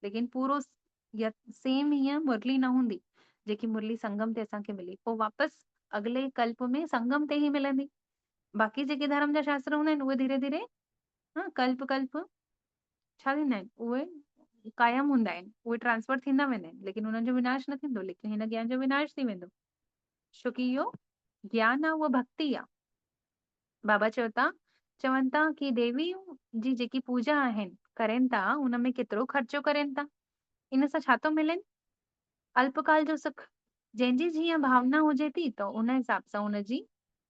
लेकिन पूरो सेम हीअं मुरली न हूंदी जेकी मुरली संगम ते असांखे मिली, पोइ वापसि अॻिले कल्प में संगम ते ई मिलंदी। बाक़ी जेके धर्म जा शास्त्र हूंदा आहिनि उहे धीरे धीरे कल्प कल्प छा थींदा आहिनि, उहे कायम हूंदा आहिनि, उहे ट्रांसफर थींदा वेंदा आहिनि, लेकिन उन्हनि जो विनाश न थींदो, लेकिन हिन ज्ञान जो विनाश थी वेंदो, छोकी इहो ज्ञान आहे, उहा भक्ति आहे। बाबा चवनि था कि देवी जी जेकी पूजा आहिनि करनि था, उन में केतिरो ख़र्चो करनि था, इन सां छा थो मिलेनि? अल्पकाल जो सुख। जंहिंजी जीअं भावना हुजे थी त उन हिसाब सां हुनजी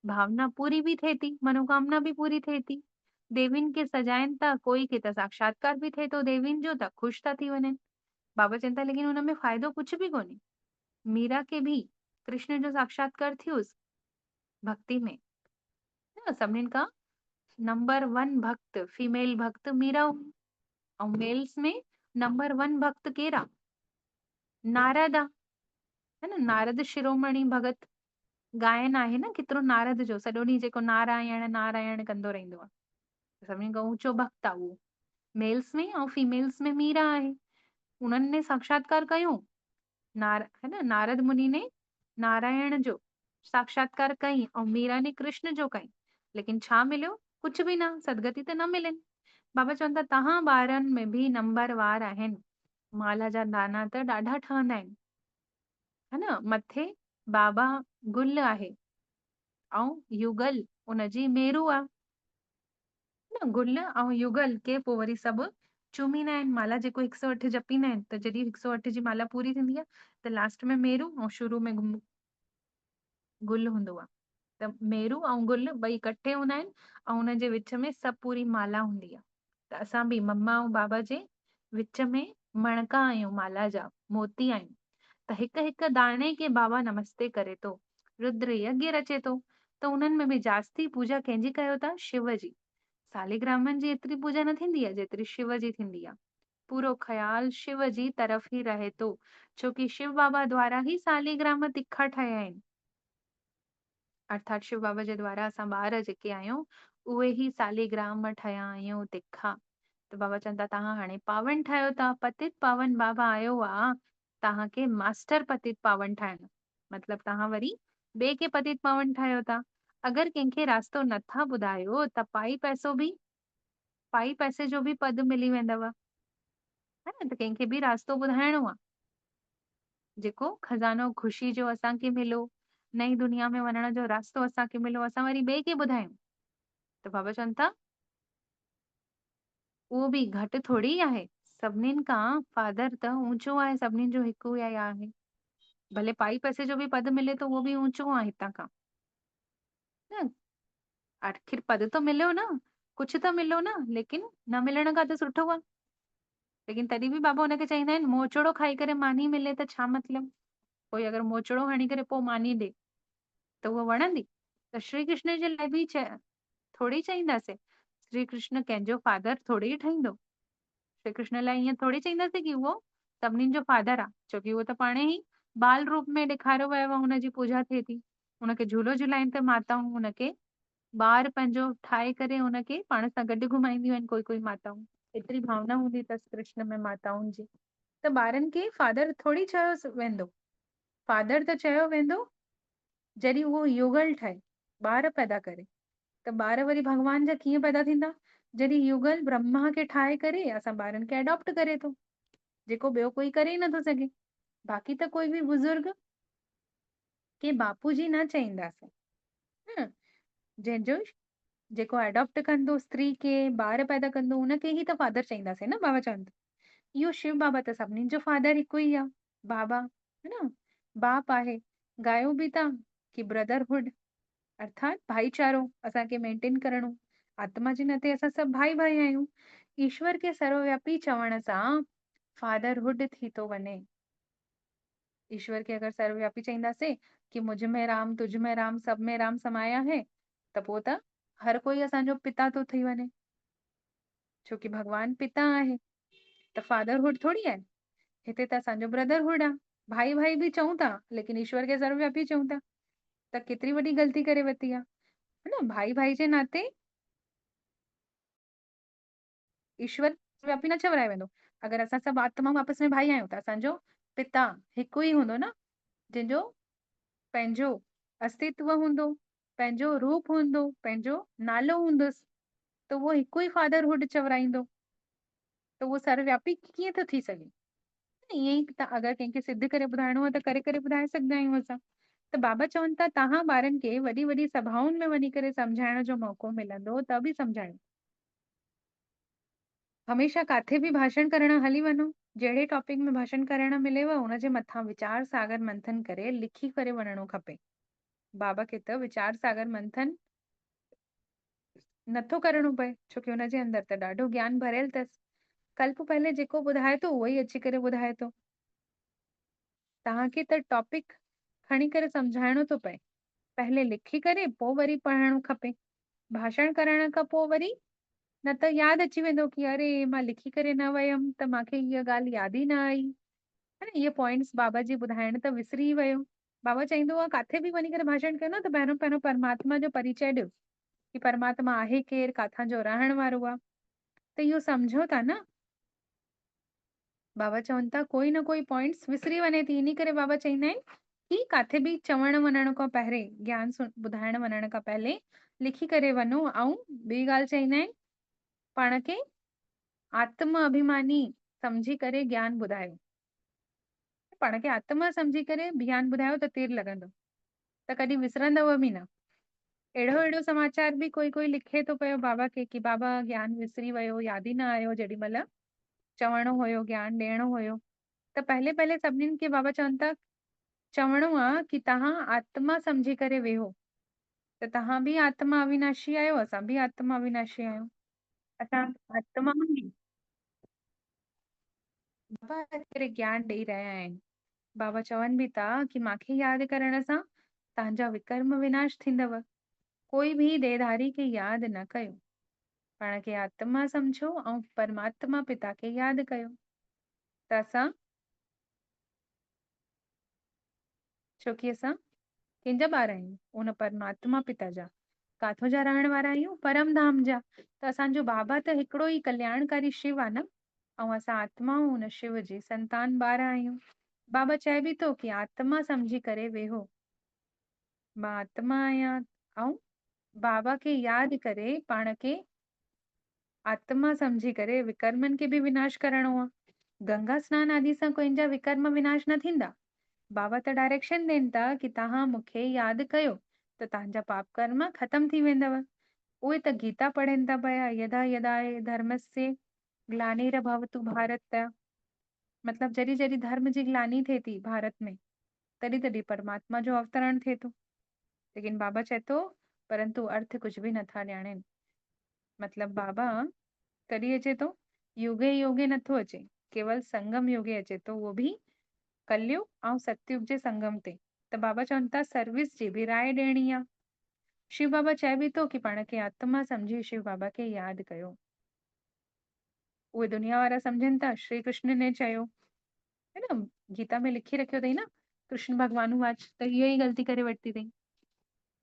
भावना पूरी बि थिए थी, मनोकामना बि पूरी थिए थी। देवियुनि खे सजाइनि था, कोई खे त साक्षात्कार बि थिए थो देवियुनि जो, त ख़ुशि था थी वञनि। बाबा चवनि था लेकिन हुन में फ़ाइदो कुझु बि कोन्हे। मीरा खे बि कृष्ण जो साक्षात्कार थियुसि भक्ति में, न? सभिनीनि खां नंबर 1 भक्त फीमेल भक्त मीरा हुई, ऐं मेल्स में नंबर 1 भक्त केरु आहे? नारद आहे, है न? नारद शिरोमणि भगत गायन आहे न केतिरो नारद जो, सॼो ॾींहुं जेको नारायण नारायण कंदो रहंदो आहे, सभिनीनि खां ऊंचो भक्त आहे उहो मेल्स में, ऐं फीमेल्स में मीरा आहे। उन्हनि ने साक्षात्कार कयो, है न? नारद मुनि ने नारायण जो साक्षात्कार कई ऐं मीरा ने कृष्ण जो कई, लेकिन छा मिलियो? कुझु बि न, सदगति त न मिलनि। बाबा चवनि था तव्हां ॿारनि में बि नंबर वार आहिनि, माला जा दाना त ॾाढा ठहंदा आहिनि, है न? मथे बाबा गुल आहे ऐं युगल उनजी मेरू आहे, न? गुल ऐं युगल के पोइ वरी सभु चुमींदा आहिनि, माला जेको 108 जपींदा आहिनि, त जॾहिं 108 जी माला पूरी थींदी आहे त लास्ट में मेरू ऐं शुरू में गुल हूंदो आहे, त मेरू ऐं गुल ॿई इकट्ठे हूंदा आहिनि ऐं हुनजे विच में सभु पूरी माला हूंदी आहे। त असां बि मम्मा ऐं बाबा जे विच में मणका आहियूं, माला जा मोती आहियूं। त हिक हिक दाणे खे बाबा नमस्ते करे थो, रुद्र यज्ञ रचे थो, त उन्हनि में बि जास्ती पूजा कंहिंजी कयो था? शिव जी। सालिग्रामनि जी एतिरी पूजा न थींदी आहे जेतिरी शिव जी थींदी आहे। पूरो ख्याल शिव जी तरफ़ ई रहे थो, छोकी शिव बाबा द्वारा ही सालिग्राम तिखा ठहिया आहिनि, अर्थात शिव बाबा जे द्वारा असां ॿार जेके आहियूं उहे ई सालिग्राम ठहिया आहियूं तिखा। त बाबा चवनि था तव्हां हाणे पावन ठहियो था, पतित पावन बाबा आयो आहे तव्हांखे मास्टर पतित पावन ठाहिण, मतिलबु तव्हां वरी ॿिए खे पतित पावन ठाहियो था। अगरि कंहिंखे रास्तो नथा ॿुधायो त पाई पैसे जो बि पद मिली वेंदव, है न? त कंहिंखे बि रास्तो ॿुधाइणो आहे, जेको खज़ानो ख़ुशी जो असांखे मिलो, नई दुनिया में वञण जो रास्तो असांखे मिलो, असां वरी ॿिए खे ॿुधायूं। त बाबा चवनि था उहो बि घटि थोरी आहे, सभिनीनि खां फादर त ऊंचो आहे, सभिनीनि जो हिकु ई आहे। भले पाई पैसे जो बि पद मिले थो, उहो बि ऊंचो आहे हितां खां, न? आखिर पद तो मिलियो न, कुझु त मिलियो न, लेकिन न मिलण खां त सुठो आहे। लेकिन तॾहिं बि बाबा हुनखे चवंदा आहिनि मोचड़ो खाई करे मानी मिले त छा मतिलबु? कोई अगरि मोचड़ो हणी करे पोइ मानी ॾे त उहा वणंदी? त श्री कृष्ण जे लाइ बि थोड़ी चईंदासीं, श्री कृष्ण कंहिंजो फादर थोड़ी ई ठहींदो। श्री कृष्ण लाइ ईअं थोड़ी चईंदासीं कि उहो सभिनीनि जो फादर आहे, छोकी उहो त पाणे ई बाल रूप में ॾेखारियो वियो आहे, हुनजी पूजा थिए थी, हुनखे झूलो झुलाइनि त माताऊं हुनखे ॿार पंहिंजो ठाहे करे हुनखे पाण सां गॾु घुमाईंदियूं आहिनि, कोई कोई माताऊं, एतिरी भावना हूंदी अथसि कृष्ण में माताउनि जी। त ॿारनि खे फादर थोड़ी चयो वेंदो, फादर त चयो वेंदो जॾहिं उहो युगल ठहे, ॿार पैदा करे। त ॿार वरी भॻवान जा कीअं पैदा थींदा? जॾहिं युगल ब्रह्मा खे ठाहे करे असां ॿारनि खे अडॉप्ट करे थो, जेको ॿियो कोई करे ई नथो सघे। बाक़ी त कोई बि बुज़ुर्ग के बापूजी न चईंदासीं। न जंहिंजो जेको एडॉप्ट कंदो स्त्री खे ॿार पैदा कंदो उनखे ई त फादर चईंदासीं न, बाबा चवनि था। इहो शिव बाबा त सभिनीनि जो फादर हिकु ई आहे, बाबा, है न, बाप आहे। ॻायो बि था कि ब्रदरहुड अर्थात भाईचारो असांखे मेंटेन करणो, आत्मा जे नाते असां सभु भाई भाई आहियूं। ईश्वर खे सर्वव्यापी चवण सां फादरहुड थी थो वञे। ईश्वर खे अगरि सर्वव्यापी चईंदासीं कि मुझ में राम तुझ में राम सब में राम समाया है, त पोइ त हर कोई असांजो पिता थो थी वञे, छोकी भॻवानु पिता आहे त फादरहुड थोड़ी आहे। हिते त असांजो ब्रदरहुड आहे, भाई भाई बि चऊं था लेकिन ईश्वर खे सर्वव्यापी चऊं था, त केतिरी वॾी ग़लती करे वरिती आहे, है न। भाई भाई जे नाते ईश्वर व्यापी न चवराए वेंदो। अगरि असां सभु आत्माऊं आपस में भाई आहियूं त असांजो पिता हिकु ई हूंदो न, जंहिंजो पंहिंजो अस्तित्व हूंदो, पंहिंजो रूप हूंदो, पंहिंजो नालो हूंदुसि, त उहो हिकु ई फादरहुड चवराईंदो, त उहो सर्वव्यापी कीअं थो थी सघे। ईअं ई त अगरि कंहिंखे सिद्ध करे ॿुधाइणो आहे त करे ॿुधाए सघंदा आहियूं असां। त बाबा चवनि था तव्हां ॿारनि खे वॾी वॾी सभाउनि में वञी करे सम्झाइण जो मौक़ो मिलंदो त बि सम्झायो। हमेशा काथे बि भाषण करणु हली वञो, जहिड़े टॉपिक में भाषण करणु मिलेव उनजे मथां वीचार सागर मंथन करे लिखी करे वञणो खपे। बाबा खे त वीचार सागर मंथन नथो करणो पए, छोकी हुनजे अंदरि त ॾाढो ज्ञान भरियल अथसि। कल्प पहले जेको ॿुधाए थो उहो ई अची करे ॿुधाए थो। तव्हांखे त टॉपिक खणी करे सम्झाइणो थो पए, पहले लिखी करे पोइ वरी पढ़णो खपे। भाषण करण खां पोइ वरी न त यादि अची वेंदो कि अरे मां लिखी करे न वयमि त मूंखे हीअ ॻाल्हि यादि ई न आई, है न। इहे पॉइंट्स बाबा जी ॿुधाइण त विसरी वियो। बाबा चईंदो आहे काथे बि वञी करे भाषण कयो न त पहिरियों पहिरियों परमात्मा जो परिचय ॾियो कि परमात्मा आहे केरु, काथां जो रहण वारो आहे, त इहो सम्झो था न। बाबा चवनि था कोई न कोई पॉइंट्स विसरी वञे थी, इन करे बाबा चईंदा आहिनि कि काथे बि चवण वञण खां पहिरियों, ज्ञान ॿुधाइण वञण खां पहले लिखी करे वञो। ऐं ॿी ॻाल्हि चईंदा आहिनि पाण खे आत्म अभिमानी समझी करे ज्ञान ॿुधायो। पाण खे आत्मा समझी करे ज्ञान ॿुधायो त तीर लॻंदो, त कॾहिं विसरंदव बि न। अहिड़ो अहिड़ो समाचार बि कोई कोई लिखे थो पियो बाबा खे कि बाबा ज्ञान विसरी वियो, यादि ई न आयो जेॾी महिल चवणो हुयो, ज्ञान ॾियणो हुयो। त पहले पहले सभिनीनि खे बाबा चवनि था चवणो आहे कि तव्हां आत्मा समझी करे वेहो, त तव्हां बि आत्मा अविनाशी आहियो, असां बि आत्मा अविनाशी आहियूं। असां आत्मा में बाबा करे ज्ञान ॾेई रहिया आहिनि। बाबा चवनि बि था कि मांखे यादि करण सां तव्हांजा विकर्म विनाश थींदव। कोई बि देहधारी खे यादि न कयो, पाण खे आत्मा समझो ऐं परमात्मा पिता खे यादि कयो। त असां छोकी असां कंहिंजा ॿार आहियूं, उन परमात्मा पिता जा। काथों जा रहण वारा आहियूं, परम धाम जा। त असांजो बाबा त हिकिड़ो ई कल्याणकारी शिव आहे न, ऐं असां आत्माऊं हुन शिव जी संतान ॿार आहियूं। बाबा चए बि थो कि आत्मा समझी करे वेहो, मां आत्मा आहियां। ऐं बाबा खे यादि करे पाण खे आत्मा समझी करे विकर्मनि खे बि विनाश करणो आहे। गंगा स्नान आदि सां कंहिंजा विकर्म विनाश न थींदा। बाबा त डायरेक्शन ॾियनि था कि तव्हां मूंखे यादि कयो त तव्हांजा पाप कर्म ख़तम थी वेंदव। उहे त गीता पढ़नि था पिया, यदा यदा धर्मस्य ग्लानिर्भवतु भारत, मतलब जॾहिं जॾहिं धर्म जी ग्लानी थिए थी भारत में तॾहिं तॾहिं परमात्मा जो अवतरण थिए थो। लेकिन बाबा चए थो परंतु अर्थ कुझु बि नथा ॼाणनि। मतलब बाबा कॾहिं अचे थो, युगे योगे नथो अचे, केवल संगम युगे अचे थो, उहो बि कलयुग ऐं सतयुग जे संगम ते। त बाबा चवनि था सर्विस जी बि राय ॾियणी आहे। शिव बाबा चए बि थो कि पाण खे आत्मा समझी शिव बाबा खे यादि कयो। उहे दुनिया वारा सम्झनि था श्री कृष्ण ने चयो, है न, गीता में लिखी रखियो अथई न, कृष्ण भॻवानु वाच, त इहो ई ग़लती करे वरिती अथई।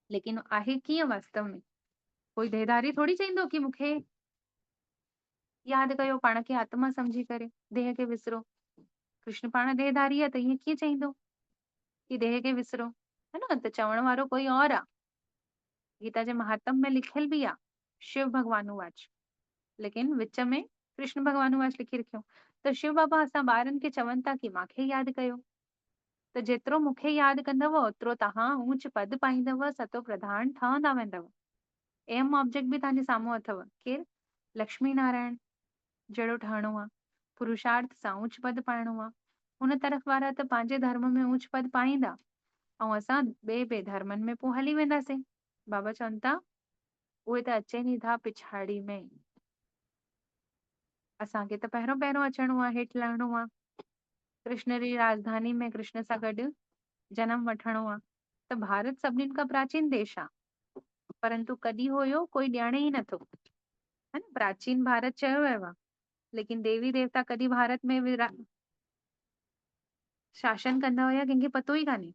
लेकिन आहे कीअं वास्तव में? कोई देहधारी थोड़ी चईंदो कि मूंखे यादि कयो, पाण खे आत्मा समझी करे देह खे विसरो। कृष्ण पाण देहधारी आहे त ईअं कीअं चईंदो कि देह खे विसरो, है न। त चवण वारो कोई और आहे। गीता जे महात्म में लिखियल बि आहे शिव भॻवानु वाच, लेकिन विच में कृष्ण भॻवानु वाच लिखी रखियो। त शिव बाबा असां ॿारनि खे चवनि था कि मांखे यादि कयो। त जेतिरो मूंखे यादि कंदव ओतिरो तव्हां ऊच पद पाईंदव, सतो प्रधान ठहंदा वेंदव। एम ऑब्जेक्ट बि तव्हांजे साम्हूं अथव, केरु? लक्ष्मी नारायण जहिड़ो ठहणो आहे, पुरुषार्थ सां ऊच पद पाइणो आहे। हुन तरफ़ वारा त पंहिंजे धर्म में ऊच पद पाईंदा ऐं असां ॿिए धर्मनि में पोइ हली वेंदासीं। बाबा चवनि था उहे त अचनि ई था पिछाड़ी में, असांखे त पहिरियों पहिरियों अचणो आहे, हेठि लहणो आहे। कृष्ण जी राजधानी में कृष्ण सां गॾु जनम वठणो आहे। त भारत सभिनीनि खां प्राचीन देश आहे, परंतु कॾहिं हुयो कोई ॼाणे ई नथो, है न। प्राचीन भारत चयो वियो आहे, लेकिन देवी देवता कॾहिं भारत में शासन कंदा हुया कंहिंखे पतो ई कान्हे,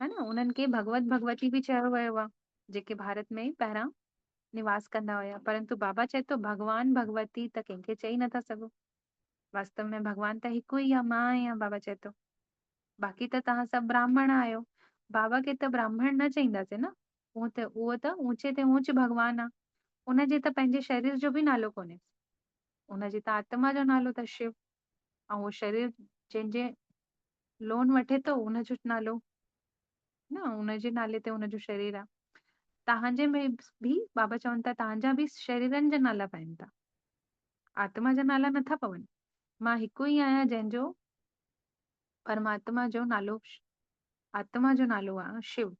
है न। उन्हनि खे भगवत भगवती बि चयो वियो आहे, जेके भारत में पहिरां निवास कंदा हुया। परंतु बाबा चए थो भगवान भगवती त कंहिंखे चई नथा सघो। वास्तव में भगवान त हिकु ई आहे, मां आहियां। बाबा चए थो बाक़ी त तव्हां सभु ब्राह्मण आहियो। बाबा खे त ब्राह्मण न चईंदासीं न, उहो त ऊचे ते ऊच भगवान आहे। उनजे त पंहिंजे शरीर जो बि नालो कोन्हे, उनजी त आत्मा जो नालो त शिव, ऐं उहो शरीर जंहिंजे लोन वठे थो उनजो नालो न, उनजे नाले ते उनजो शरीर आहे। तव्हांजे में बि बाबा चवनि था तव्हांजा बि शरीरनि जा नाला पाइनि था, आत्मा जा नाला नथा पवनि। मां हिकु ई आहियां जंहिंजो परमात्मा जो नालो, आत्मा जो नालो आहे शिव।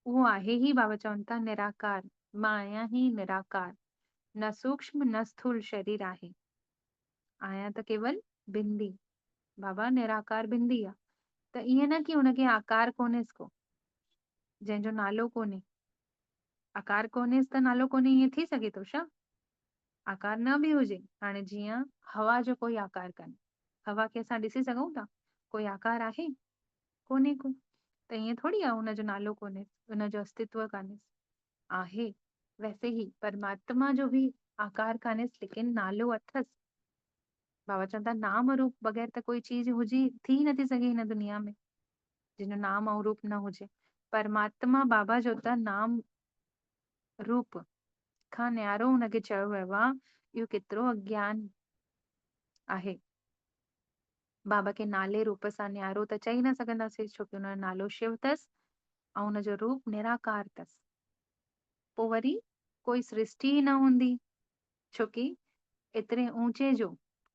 उहो आहे ई, बाबा चवनि था निराकार। मां आहियां ई निराकार, न सूक्ष्म न स्थूल शरीर आहे, आहियां त केवल बिंदी। बाबा निराकार बिंदी आहे। त ईअं न की हुनखे आकार कोन्हेसि को, जंहिंजो नालो कोन्हे। आकार कोन्हेसि त नालो कोन्हे, ईअं थी सघे थो छा? आकार न बि हुजे, हाणे जीअं हवा जो कोई आकार कान्हे, हवा खे असां ॾिसी सघूं था, कोई आकार आहे कोन्हे को, त ईअं थोरी आहे हुनजो नालो कोन्हे, हुनजो अस्तित्व कान्हे, आहे। वैसे ही परमात्मा जो बि आकार कान्हेसि, लेकिन नालो अथसि। बाबा चवंदा नाम रूप बग़ैर त कोई चीज हुजी थी नथी सघे हिन दुनिया में, जिन नाम ऐं रूप न हुजे। परमात्मा बाबा जो त नाम रूप खां न्यारो हुनखे चयो वियो आहे। इहो केतिरो अज्ञान आहे। बाबा खे नाले रूप सां न्यारो त चई न सघंदासीं, छोकी हुनजो नालो शिव अथसि ऐं हुनजो रूप निराकार अथसि। पोइ वरी कोई सृष्टि ई न हूंदी, छोकी एतिरे ऊंचे जो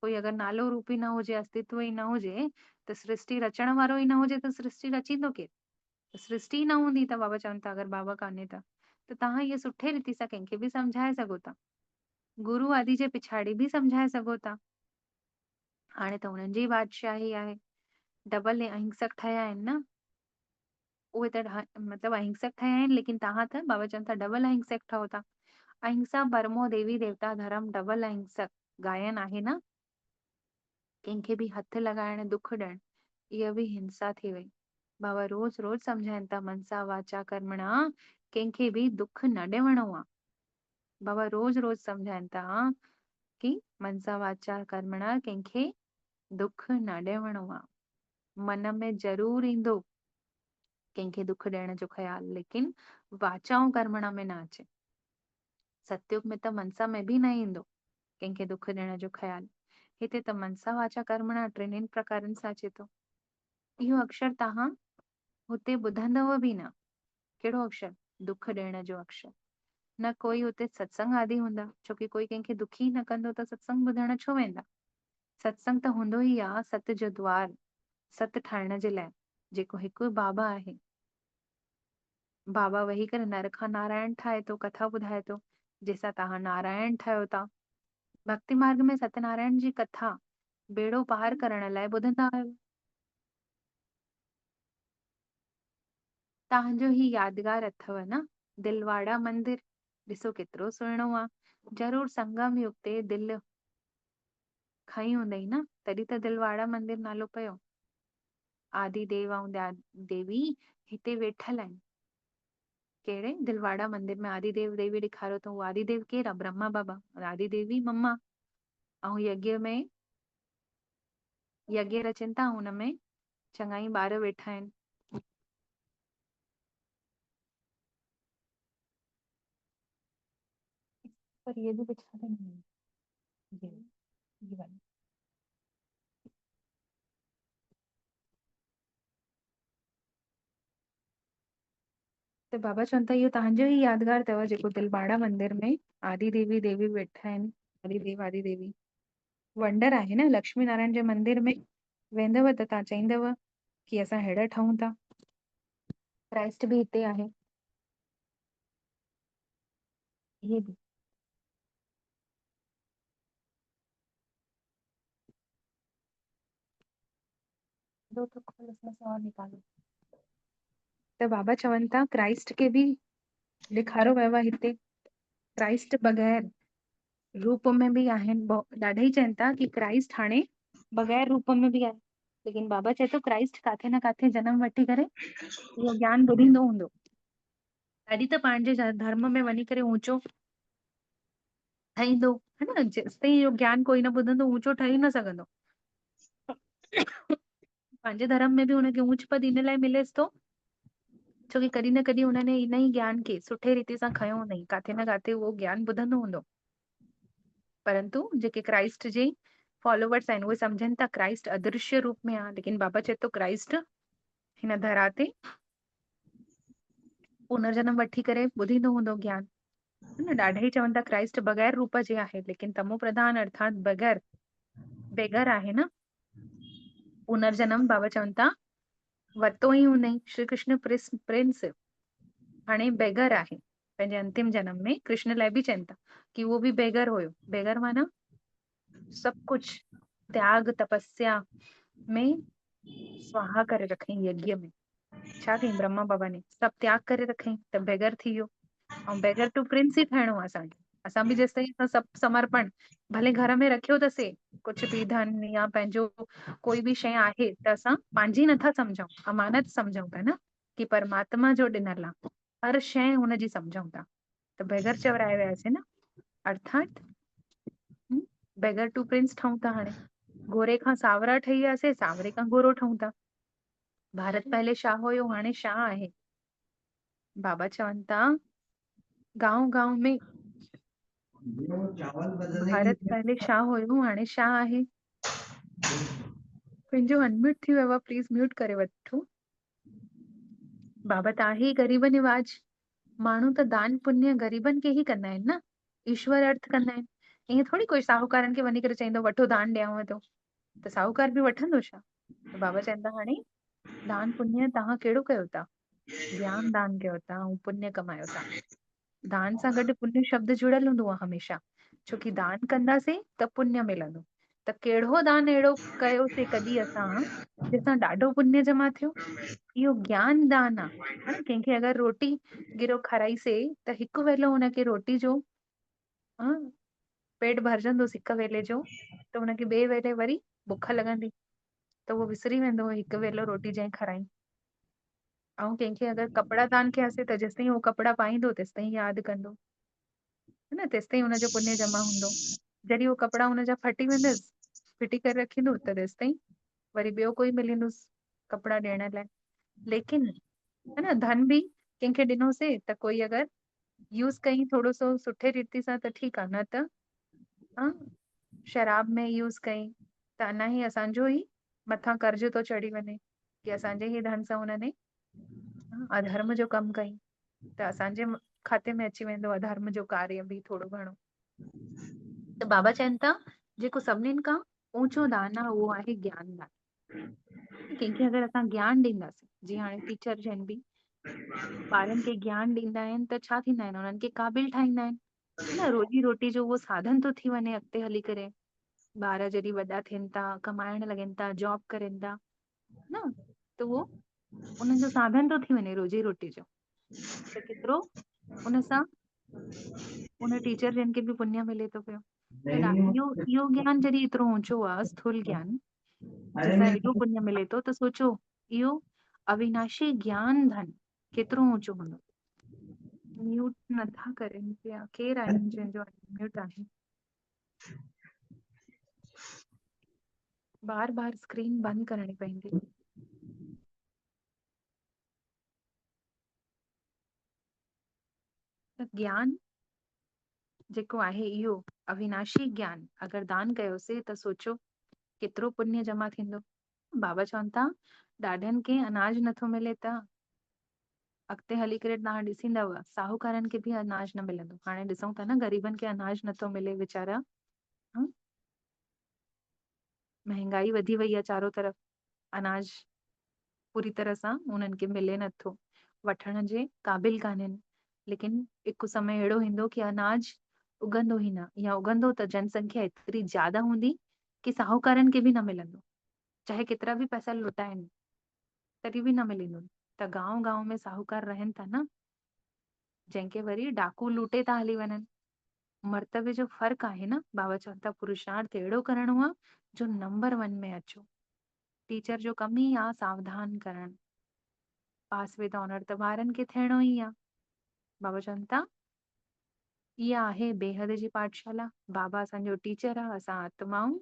कोई अगरि नालो रूप ई न हुजे, अस्तित्व ई न हुजे, त सृष्टि रचण वारो ई न हुजे त सृष्टि रचींदो केरु? सृष्टि न हूंदी। त बाबा चवनि था अगरि बाबा कान्हे त तव्हां इहे सुठे रीति सां कंहिंखे बि सम्झाए सघो था, गुरु आदि जे पिछाड़ी बि सम्झाए सघो था। हाणे त हुननि जी बादशाही आहे, डबल अहिंसक ठहिया आहिनि न, उहे त मतिलबु अहिंसक ठहिया आहिनि, लेकिन तव्हां त बाबा चवनि था डबल अहिंसक ठहो था। अहिंसा परमो देवी देवता धर्म, डबल अहिंसक गायन आहे न। कंहिंखे बि हथु लॻाइण, दुख ॾियण, इहा बि हिंसा थी वई। बाबा रोज़ रोज़ सम्झाइनि था मनसा वाचा कर्मणा, कंहिंखे बि दुख न ॾियणो आहे। बाबा रोज़ रोज़ सम्झाइनि था कि मनसा वाचा कर्मणा, कंहिंखे दुख न ॾियणो आहे। मन में ज़रूर ईंदो कंहिंखे दुख ॾियण जो ख़्याल, लेकिन वाचाऊं कर्मणा में न अचे। सतयुग में त मनसा में बि न ईंदो कंहिंखे दुख ॾियण जो ख़्याल। हिते त मनसा वाचा कर्मणा टिनिनि प्रकारनि सां अचे थो। इहो अक्षर तव्हां हुते ॿुधंदव बि न। कहिड़ो अक्षर? दुख ॾियण जो अक्षर। न कोई हुते सत्संग आदि हूंदा, छोकी कोई कंहिंखे दुखी न कंदो त सत्संग ॿुधण छो वेंदा? सत्संग त हूंदो ई आहे सत जो द्वार, सत ठाहिण जे लाइ, जेको हिकु बाबा आहे। बाबा वेही करे नर खां नारायण ठाहे थो, कथा ॿुधाए थो, जंहिंसां तव्हां नारायण ठहियो था। भक्ति मार्ग में सत्यनारायण जी कथा बेड़ो पार करण लाइ ॿुधंदा आहियो। तव्हांजो ही यादगार अथव न, दिलवाड़ा मंदिर, ॾिसो केतिरो सुहिणो आहे। ज़रूर संगम युग ते दिलि खई हूंदई न, तॾहिं त दिलवाड़ा मंदिर नालो पियो। आदि देव ऐं देवी हिते वेठल आहिनि। कहिड़े? दिलवाड़ा मंदिर में आदि देव देवी ॾेखारियो अथऊं। आदि देव केरु आहे? ब्रह्मा बाबा, आदि देवी मम्मा। ऐं यज्ञ में यज्ञ रचनि था, हुनमें चङा ई ॿार वेठा आहिनि। पर ये भी बिछा देंगे, ये वाली। त बाबा चवनि था इहो तव्हांजो ई यादगार अथव जेको दिलबाड़ा मंदिर में आदि देवी देवी वेठा आहिनि, आदिदेव आदि देवी वंडर आहे न। लक्ष्मी नारायण जे मंदिर में वेंदव त तव्हां चईंदव कि असां हेड़ा ठहूं था। क्राइस्ट बि हिते आहे। ये भी दो तो खोल, इसमें से और निकालो। त बाबा चवनि था क्राइस्ट खे बि ॾेखारो वियो आहे हिते। क्राइस्ट बग़ैर रूप में बि आहिनि। ॾाढा ई चवनि था कि क्राइस्ट हाणे बग़ैर रूप में बि आहे। लेकिन बाबा चए थो क्राइस्ट काथे न काथे जनम वठी करे इहो ज्ञान ॿुधाईंदो हूंदो। तॾहिं त पंहिंजे धर्म में वञी करे ऊंचो ठहींदो, है न। जेसिताईं इहो ज्ञान कोई न ॿुधंदो ऊंचो ठही न सघंदो। पंहिंजे धर्म में बि हुनखे ऊंच पद इन लाइ मिलेसि थो छोकी कॾहिं न कॾहिं हुनने इन ई ज्ञान खे सुठे रीति सां खयो हूंदई, काथे न काथे उहो ज्ञान ॿुधंदो हूंदो। परंतु जेके क्राइस्ट जे फॉलोवर्स आहिनि उहे सम्झनि था क्राइस्ट अदृश्य रूप में आहे। लेकिन बाबा चए थो क्राइस्ट हिन धरा ते पुनर्जन्म वठी करे ॿुधाईंदो हूंदो ज्ञान, है न। ॾाढा ई चवनि था क्राइस्ट बग़ैर रूप जे आहे, लेकिन तमो प्रधान अर्थात बग़ैर बेगर आहे न। पुनर्जन्म बाबा चवनि था वरितो ई हुनई। श्री कृष्ण प्रिंस हाणे बेगर आहे। पंहिंजे अंतिम जन्म में कृष्ण लाइ बि चवनि था कि उहो बि बेगर हुयो। बेगर माना सब कुछ त्याग तपस्या में स्वाहा करे रखई। यज्ञ में छा कई ब्रह्मा बाबा ने सब त्याग करे रखई त बेगर थी वियो। ऐं बेगर टू प्रिंस ई ठहिणो आहे असांखे। असां बि जेसिताईं असां सभु समर्पण भले घर में रखियो अथसीं कुछ बि धन या पंहिंजो कोई बि शइ आहे त असां पंहिंजी नथा सम्झूं, अमानत सम्झूं था न कि परमात्मा जो ॾिनल आहे। हर शइ हुनजी सम्झूं था त बेगर चवराए वियासीं न। अर्थात बेगर टू प्रिंस ठहूं था। हाणे गोरे खां सावरा ठही वियासीं, सावरे खां गोरो ठहूं था। भारत पहले छा हुयो हाणे छा आहे। बाबा चवनि था गांव गांव में भारत पहले छा हुयो हाणे छा आहे। पंहिंजो अनम्यूट थी वियो आहे, प्लीज म्यूट करे वठो। बाबा त आहे ई ग़रीब निवाज। माण्हू त दान पुण्य ग़रीबनि खे ई कंदा आहिनि न, ईश्वर अर्थ कंदा आहिनि। ईअं थोरी कोई साहूकारनि खे वञी करे चईंदो वठो दान ॾियांव थो त साहूकार बि वठंदो छा। त बाबा चवनि था हाणे दान पुण्य तव्हां कहिड़ो कयो था। ज्ञान दान कयो था ऐं पुण्य कमायो था। दान सां गॾु पुण्य शब्द जुड़ियल हूंदो आहे हमेशा, छोकी दान कंदासीं त पुण्य मिलंदो। त कहिड़ो दान अहिड़ो कयोसीं कॾहिं असां जंहिंसां ॾाढो पुण्य जमा थियो। इहो ज्ञान दान आहे, है न। कंहिंखे अगरि रोटी गिरो खाराईसीं त हिकु वेलो हुनखे रोटी जो पेट भरजंदुसि हिक वेले जो, त हुनखे ॿिए वेले वरी बुख लॻंदी त उहो विसरी वेंदो हिकु वेलो रोटी जंहिं खाराई। ऐं कंहिंखे अगरि कपिड़ा दान कयासीं त जेसिताईं उहो कपिड़ा पाईंदो तेसिताईं यादि कंदो, है न। तेसिताईं हुनजो पुण्य जमा हूंदो। जॾहिं उहो कपिड़ा हुनजा फटी वेंदसि फिटी करे रखींदो त तेसिताईं वरी ॿियो कोई मिलंदुसि कपिड़ा ॾियण लाइ। लेकिन है न धन बि कंहिंखे ॾिनोसीं त कोई अगरि यूज़ कई थोरो सो सुठे रीति सां त ठीकु आहे, न त शराब में यूज़ कई त अञा ई असांजो ई मथां कर्ज़ थो चढ़ी वञे कि असांजे ई धन सां हुनने अधर्म जो कमु कई त असांजे खाते में अची वेंदो अधर्म जो कार्य बि थोरो घणो। त बाबा चवनि था जेको सभिनीनि खां ऊचो दान आहे उहो आहे ज्ञान दान। कंहिंखे अगरि असां ज्ञान ॾींदासीं, जीअं हाणे टीचर जन बि ॿारनि खे ज्ञान ॾींदा आहिनि त छा थींदा आहिनि हुननि खे क़ाबिल ठाहींदा आहिनि, है न। रोजी रोटी जो उहो साधन थो थी वञे अॻिते हली करे। ॿार जॾहिं वॾा थियनि था कमाइण लॻनि था जॉब करनि था न, त उहो उन्हनि जो साधन थो थी वञे रोजी रोटी जो। त केतिरो उन सां उन टीचर जिन खे बि पुञ मिले थो पियो। त इहो ज्ञान जॾहिं एतिरो ऊंचो आहे स्थूल ज्ञान जंहिंसां एॾो पुण्य मिले थो त सोचो इहो अविनाशी ज्ञान धन केतिरो ऊंचो हूंदो। म्यूट नथा करनि पिया, केरु आहिनि जंहिंजो म्यूट आहे। बार बार स्क्रीन बंदि करणी पवंदी। त ज्ञान जेको आहे इहो अविनाशी ज्ञान अगरि दान कयोसीं त सोचो केतिरो पुण्य जमा थींदो। बाबा चवनि था ॾाढनि खे अनाज नथो मिले त अॻिते हली करे तव्हां ॾिसींदव साहूकारनि खे बि अनाज न मिलंदो। हाणे ॾिसूं था न ग़रीबनि खे अनाज नथो मिले वीचारा। हं? महांगाई वधी वई आहे चारो तरफ़, अनाज पूरी तरह सां उन्हनि खे मिले नथो, वठण जे क़ाबिल कान्हनि। लेकिन हिकु समय अहिड़ो ईंदो कि अनाज उगंदो ई न, या उगंदो त जनसंख्या एतिरी ज्यादा हूंदी कि साहूकारनि खे बि न मिलंदो, चाहे केतिरा बि पैसा लुटाइनि तॾहिं बि न मिलंदो। त गांव गांव में साहूकार रहनि था न, जंहिंखे वरी डाकू लूटे था हली वञनि। मर्तबे जो फ़र्क़ु आहे न। बाबा चवनि था पुरुषार्थ अहिड़ो करिणो आहे जो नंबर 1 में अचो। टीचर जो कम ई आहे सावधान करणु, पास विद ऑनर त ॿारनि खे थियणो ई आहे। बाबा चवनि था इहा आहे बेहद जी पाठशाला। बाबा असांजो टीचर आहे, असां आत्माऊं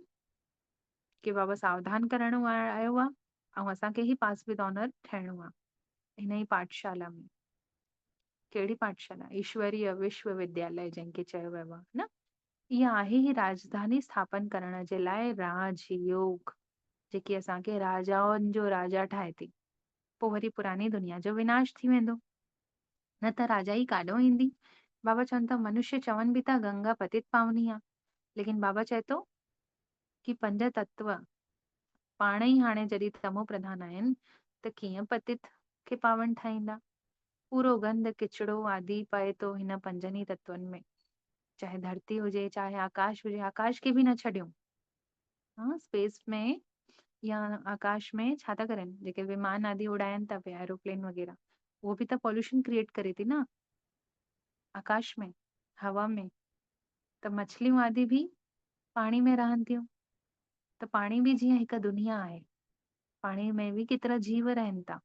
कि बाबा सावधान करणो आयो आहे, ऐं असांखे ई पास विद ऑनर थियणो आहे हिन ई पाठशाला में। कहिड़ी पाठशाला? ईश्वरीय विश्वविद्यालय जंहिंखे चयो वियो आहे न। इहा आहे ही राजधानी स्थापन करण जे लाइ राजयोग, जेकी असांखे राजाउनि जो राजा ठाहे थी। पोइ वरी पुरानी दुनिया जो विनाश थी वेंदो, न त राजाई काॾों ईंदी। बाबा चवनि था मनुष्य चवनि बि था गंगा पतित पावनी आहे, लेकिन बाबा चए थो कि 5 तत्व पाण ई हाणे जॾहिं तमो प्रधान आहिनि त कीअं पतित खे पावन ठाहींदा। पूरो गंद किचिड़ो आदि पए थो हिन 5 ई तत्वनि में, चाहे धरती हुजे चाहे आकाश हुजे। आकाश खे बि न छॾियो, हाँ स्पेस में या आकाश में छा था करनि जेके विमान आदि उड़ाइनि था पिया, एरोप्लेन वग़ैरह, उहो बि त पॉल्यूशन क्रिएट करे थी न आकाश में, हवा में। त मछलियूं आदि बि पाणी में रहनि थियूं, त पाणी बि जीअं हिकु दुनिया आहे। पाणी में बि केतिरा जीव रहनि था,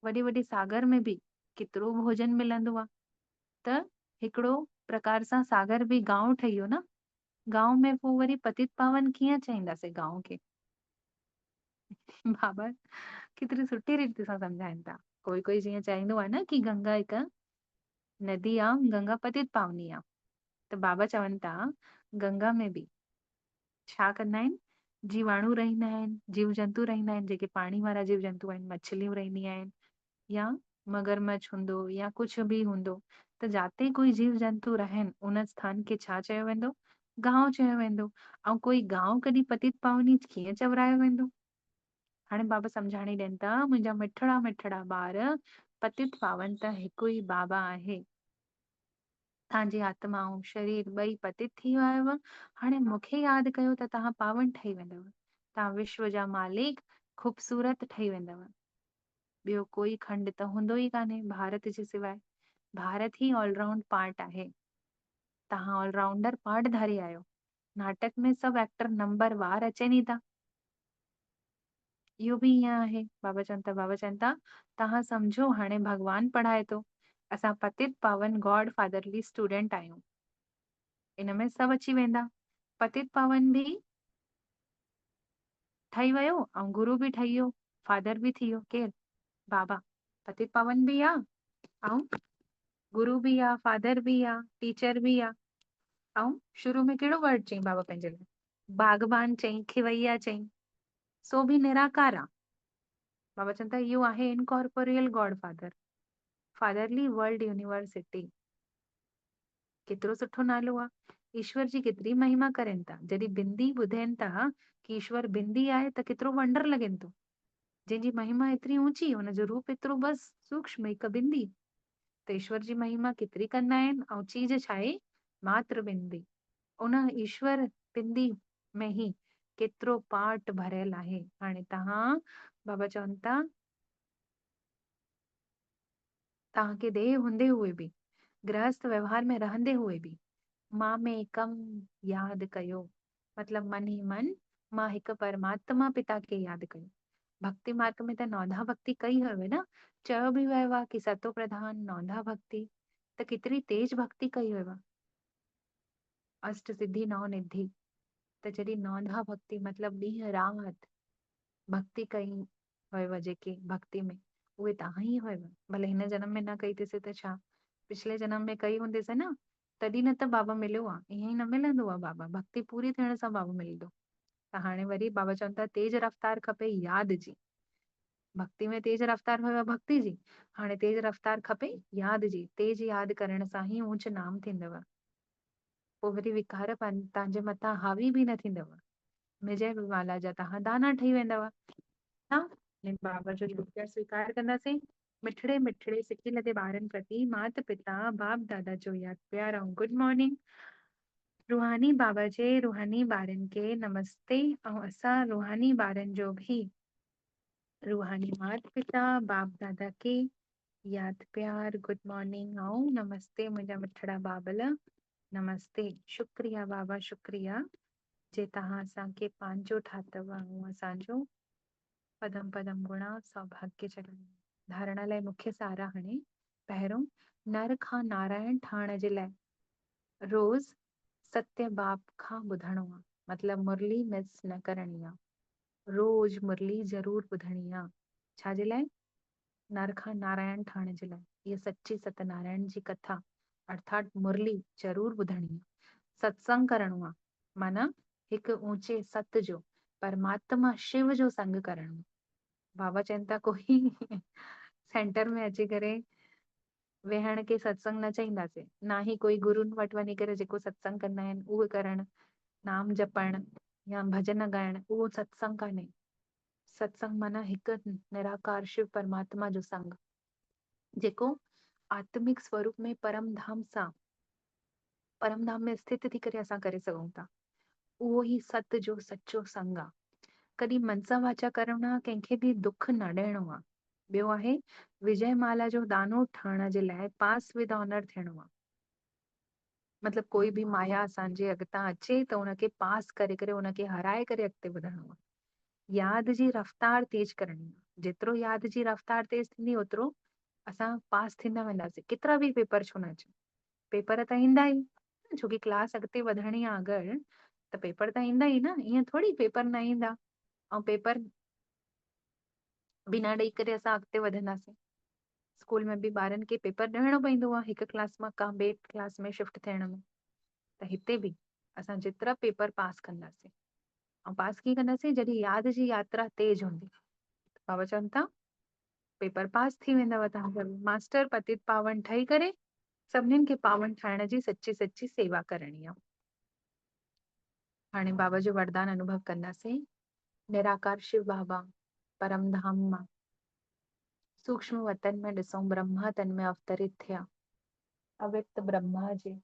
वॾे वॾे सागर में बि केतिरो भोजन मिलंदो आहे। त हिकिड़ो प्रकार सां सागर बि गांव ठही वियो न। गांव में पोइ वरी पतित पावन कीअं चईंदासीं गांव खे? बाबा केतिरी सुठी रीति सां सम्झाइनि था। कोई कोई जीअं चाहींदो आहे न कि गंगा हिकु नदी आहे, गंगा पतित पावनी आहे। त बाबा चवनि था गंगा में बि छा कंदा आहिनि, जीवाणु रहंदा आहिनि, जीव जंतु रहंदा आहिनि, जेके पाणी वारा जीव जंतु आहिनि, मछलियूं रहंदी आहिनि, या मगरमच्छ हूंदो या कुझु बि हूंदो। त जाते कोई जीव जंतु रहनि उन स्थान खे छा चयो वेंदो? गांव चयो वेंदो। ऐं कोई गांव कॾहिं पतित पावनी कीअं चवरायो वेंदो? हाणे बाबा सम्झाणी ॾियनि था मुंहिंजा मिठड़ा मिठड़ा ॿार, पतित पावन त हिकु ई बाबा आहे। तव्हांजी आत्माऊं शरीर ॿई पतित थी विया आहियो, हाणे मूंखे यादि कयो त तव्हां पावन ठही वेंदव। तव्हां विश्व जा मालिक ख़ूबसूरत ठही वेंदव। ॿियो कोई खंड त हूंदो ई कान्हे भारत जे सिवाय। भारत ही ऑलराउंड पार्ट आहे। तव्हां ऑलराउंडर पार्टधारी आहियो। नाटक में सभु एक्टर नंबरवार अचनि ई था। इहो बि ईअं आहे। बाबा चवनि था तव्हां सम्झो हाणे भॻवान पढ़ाए थो, असां पतित पावन गॉड फादरली स्टूडेंट आहियूं। इन में सभु अची वेंदा। पतित पावन बि ठही वियो ऐं गुरु बि ठही वियो, फादर बि थी वियो। केरु? बाबा। पतित पावन बि आहे ऐं गुरु बि आहे, फादर बि आहे, टीचर बि आहे। ऐं शुरू में कहिड़ो वर्ड चई बाबा पंहिंजे लाइ? बागबान चई, खिवैया चई, सो बि निराकार आहे। बाबा चवनि था इहो आहे incorporeal God father, fatherly world university. केतिरो सुठो नालो आहे। ईश्वर जी केतिरी महिमा करनि था। जॾहिं बिंदी ॿुधनि था कि ईश्वर बिंदी आहे त केतिरो वंडर लॻेनि थो। जंहिंजी महिमा एतिरी ऊंची, हुनजो रूप एतिरो बसि सूक्ष्म, हिकु बिंदी। त ईश्वर जी महिमा केतिरी कंदा आहिनि। ऐं चीज छा आहे? मात्र बिंदी। उन ईश्वर बिंदी में ही केतिरो पार्ट भरियल आहे। हाणे तव्हां, बाबा चवनि था तव्हांखे देह हूंदे हुए बि, गृहस्थ व्यवहार में रहंदे हुए बि मां में कम यादि कयो। मतलब मन ही मन मां हिकु परमात्मा पिता खे यादि कयो। भक्ति मार्ग में त नौंधा भक्ति कई हुयव न। चयो बि वियो आहे कि सतो प्रधान नौंधा भक्ति। त केतिरी तेज भक्ति कई हुयव। अष्ट सिद्धि नौ निधि। त जॾहिं नौंधा भक्ति मतलब ॾींहं रात भक्ति कई हुयव, जेके भक्ति में उहे तव्हां ई हुयव। भले हिन जन्म में न कई थिएसे त छा, पिछले जन्म में कई हूंदेसे न, तॾहिं न त बाबा मिलियो आहे। ईअं ई न मिलंदो आहे बाबा, भक्ति पूरी थियण सां बाबा मिलंदो। त हाणे वरी बाबा चवनि था तेज रफ़्तार खपे यादि जी। भक्ति में तेज रफ्तार हुयव भक्ति जी, हाणे तेज रफ्तार खपे याद जी, तेज याद करण सां ही ऊंच नाम थींदव। पोइ वरी विकार तव्हांजे मथां हावी बि न थींदव। विजय विमाला जा तव्हां दाना ठही वेंदव। हा, ने बाबा जो योग्य स्वीकार कंदासीं। मिठड़े मिठड़े सिकी लदे ॿारनि प्रति मात पिता बाप दादा जो याद प्यार ऐं गुड मॉर्निंग। रूहानी बाबा जे रूहानी ॿारनि खे नमस्ते ऐं असां रूहानी ॿारनि जो बि रूहानी मात पिता बाप दादा के याद प्यार गुड मॉर्निंग ऐं नमस्ते मुंहिंजा मिठड़ा बाबल। नमस्ते, शुक्रिया बाबा शुक्रिया जे तव्हां असांखे पंहिंजो ठातव ऐं असांजो पदम पदम गुणा सौभाग्य जगायो। धारणा लाइ मुख्य सारा हाणे पहिरियों नर खां नारायण ठहण जे लाइ रोज़ सत्य बाप खां ॿुधणो आहे, मतिलबु मुरली मिस न करणी आहे। रोज़ मुरली ज़रूर ॿुधणी आहे। छाजे लाइ? नर खां नारायण ठहण जे लाइ। इहा सच्ची सत्यनारायण जी कथा अर्थात मुरली ज़रूर ॿुधणी आहे। सत्संग करणो आहे, माना हिकु ऊंचे सत जो परमात्मा शिव जो संग करणो। बाबा चवनि था कोई सेंटर में अची करे वेहण खे सत्संग न चईंदासीं, ना ही कोई गुरुनि वटि वञी करे जेको सत्संग कंदा आहिनि उहो करणु, नाम जपण या भजन ॻाइण, उहो सत्संग कान्हे। सत्संग माना हिकु निराकार शिव परमात्मा जो संग, जेको आत्मिक स्वरूप में परमधाम सां परमधाम में स्थित थी करे असां करे सघूं था। उहो ई सत जो सचो संग आहे। कॾहिं मनसा वाचा करणु कंहिंखे बि दुख न ॾियणो आहे। ॿियो आहे विजय माला जो दानो ठहण जे लाइ पास विद ऑनर थियणो आहे। मतिलबु कोई बि माया असांजे अॻितां अचे त उनखे पास करे करे उनखे हराए करे अॻिते वधणो आहे। याद जी रफ़्तार तेज करणी आहे। जेतिरो याद जी रफ़्तार तेज थींदी ओतिरो असां पास थींदा वेंदासीं। केतिरा बि पेपर छो न अचनि, पेपर त ईंदा ई, छोकी क्लास अॻिते वधणी आहे अगरि त पेपर त ईंदा ई न। ईअं थोरी पेपर न ईंदा ऐं पेपर बिना ॾेई करे असां अॻिते वधंदासीं। स्कूल में बि ॿारनि खे पेपर ॾियणो पवंदो आहे हिकु क्लास मां का ॿिए क्लास में शिफ्ट थियण में। त हिते बि असां जेतिरा पेपर पास कंदासीं, ऐं पास कीअं कंदासीं? जॾहिं यादि जी यात्रा तेज हूंदी। बाबा चवनि था पेपर पास थी वेंदव तव्हांजा। मास्टर पतित पावन ठही करे सभिनीनि खे पावन ठाहिण जी सच्ची सच्ची सेवा करणी आहे। हाणे बाबा जो वरदान अनुभव कंदासीं। निराकार शिव बाबा परमधाम मां सूक्ष्म वतन में ॾिसूं ब्रह्मा तन में अवतरित थिया। अव्यक्त ब्रह्मा जे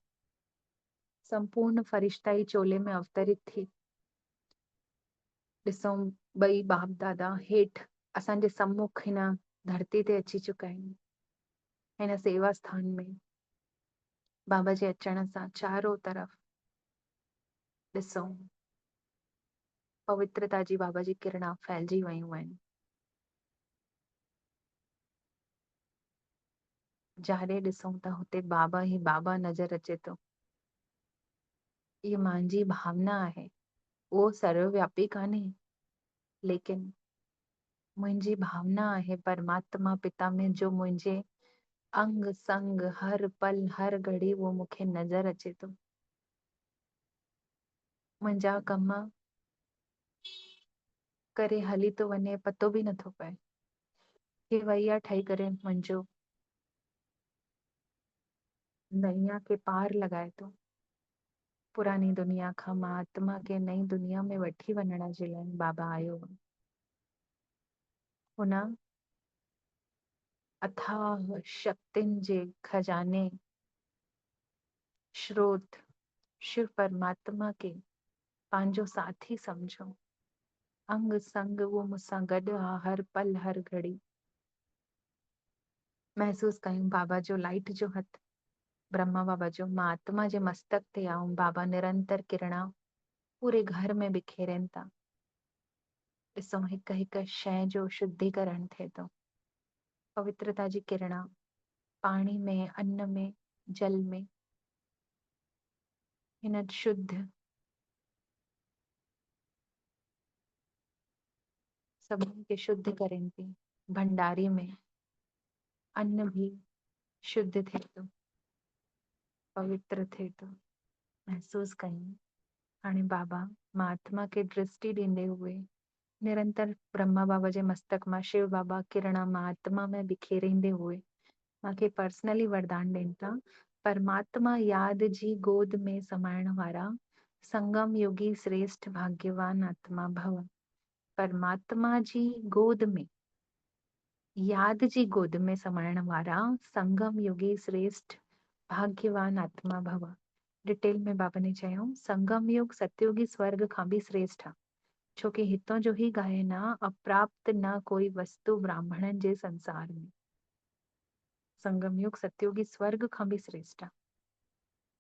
संपूर्ण फरिश्ताई चोले में अवतरित थी। ॾिसूं ॿई बाप दादा हेठि असांजे सम्मुख हिन धरती ते अची चुका आहिनि। हिन सेवा स्थान में बाबा जे अचण सां चारों तरफ़ ॾिसूं पवित्रता जी बाबा जी किरणा फैलिजी वयूं आहिनि। जाॾे ॾिसूं त हुते बाबा ई बाबा नज़र अचे थो। इहा मुंहिंजी भावना आहे। उहो सर्वव्यापी कान्हे, लेकिन मुंहिंजी भावना आहे परमात्मा पिता में जो मुंहिंजे अंग संग हर पल हर घड़ी वो मूंखे नज़र अचे थो। मुंहिंजा कम करे हली थो वञे, पतो बि नथो पए। केवैया ठही करे मुंहिंजो नैया के पार लॻाए थो। पुरानी दुनिया खां मां आत्मा खे नई दुनिया में वठी वञण जे लाइ बाबा आयो। हुन अथाह शक्तियुनि जे खजाने स्रोत शिव परमात्मा के पंहिंजो साथी समझो। अंग संग वो मूंसां गॾु आहे हर पल हर घड़ी। महसूस कयूं बाबा जो लाइट जो हथ ब्रह्मा बाबा जो मां आत्मा जे मस्तक ते आऊं। बाबा निरंतर किरणा पूरे घर में बिखेरनि था। ॾिसूं हिक हिक शइ जो शुद्धिकरण थिए थो। पवित्रता जी किरणा पाणी में, अन्न में, जल में हिन शुद्ध सभिनी खे शुद्ध करेनि थी। भंडारी में अन्न भी शुद्ध थिए थो, पवित्र थिए थो। महसूस कयूं हाणे बाबा मां आत्मा खे दृष्टि ॾींदे हुए निरंतर ब्रह्मा बाबा जे मस्तक मां शिव बाबा किरण मां आत्मा में बिखेरींदे हुए मूंखे पर्सनली वरदान ॾियनि था, परमात्मा याद जी गोद में समाइण वारा संगम योगी श्रेष्ठ भाग्यवान आत्मा भव। परमात्मा जी गोद में, याद जी गोद में समाइण वारा संगम योगी श्रेष्ठ भाग्यवान आत्मा भव। डिटेल में बाबा ने चयो, संगम युग सतयुगी स्वर्ग खां भी श्रेष्ठ आहे, छोकी हितों जो ही गायन आहे, अप्राप्त न कोई वस्तु ब्राह्मणन जे संसार में। संगम युग सतयुगी स्वर्ग खां भी श्रेष्ठ आहे,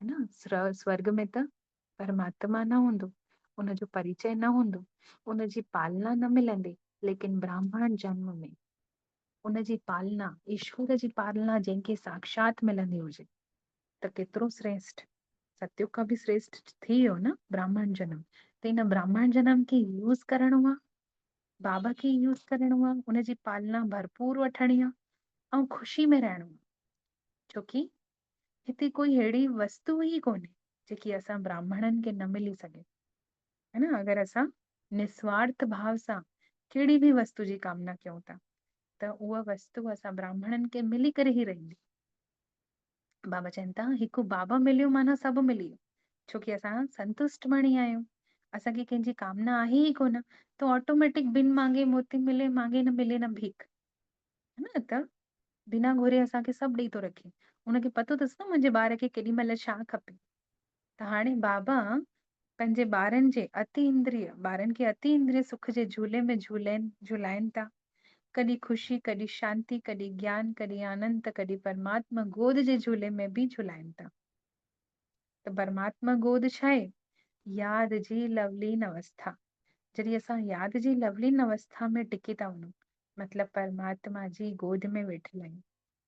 है ना। स्वर्ग में त परमात्मा न हूंदो, उनजो परिचय न हूंदो, उनजी पालना न मिलंदी, लेकिन ब्राह्मण जन्म में उनजी पालना, ईश्वर जी पालना जंहिंखे साक्षात मिलंदी हुजे त केतिरो श्रेष्ठ। सतयुग खां बि श्रेष्ठ थी वियो न ब्राह्मण जन्म। त इन ब्राह्मण जन्म खे यूज़ करणो आहे, बाबा खे यूज़ करणो आहे, उनजी पालना भरपूर वठणी आहे ऐं ख़ुशी में रहणो आहे। छोकी हिते कोई अहिड़ी वस्तु ई कोन्हे जेकी असां ब्राह्मणनि खे न मिली सघे, है ना। अगर असां निस्वार्थ भाव सां कहिड़ी बि वस्तु जी कामना कयूं था त उहा वस्तु असां ब्राह्मणनि खे मिली करे ई रहंदी। बाबा चवनि था, हिकु बाबा मिलियो माना सभु मिली वियो, छोकी असां संतुष्ट मणी आहियूं। असांखे कंहिंजी कामना आहे ई कोन, त ऑटोमेटिक बिन मांगे मोती मिले, मांगे न मिले न भीख, है ना। त बिना घुरे असांखे सभु ॾेई थो रखे, उनखे पतो अथसि न मुंहिंजे ॿार खे केॾी महिल छा खपे। त हाणे बाबा पंहिंजे ॿारनि जे अति इंद्रिय, ॿारनि खे अति इंद्रिय सुख जे झूले में झुलाइनि था। कॾहिं ख़ुशी, कॾहिं शांति, कॾहिं ज्ञान, कॾहिं आनंद, त कॾहिं परमात्मा गोद जे झूले में बि झुलाइनि था। त परमात्मा गोद छा आहे? याद जी लवलीन अवस्था। जॾहिं असां याद जी लवलीन अवस्था में टिकी था वञूं, मतिलबु परमात्मा जी गोद में वेठल आहियूं,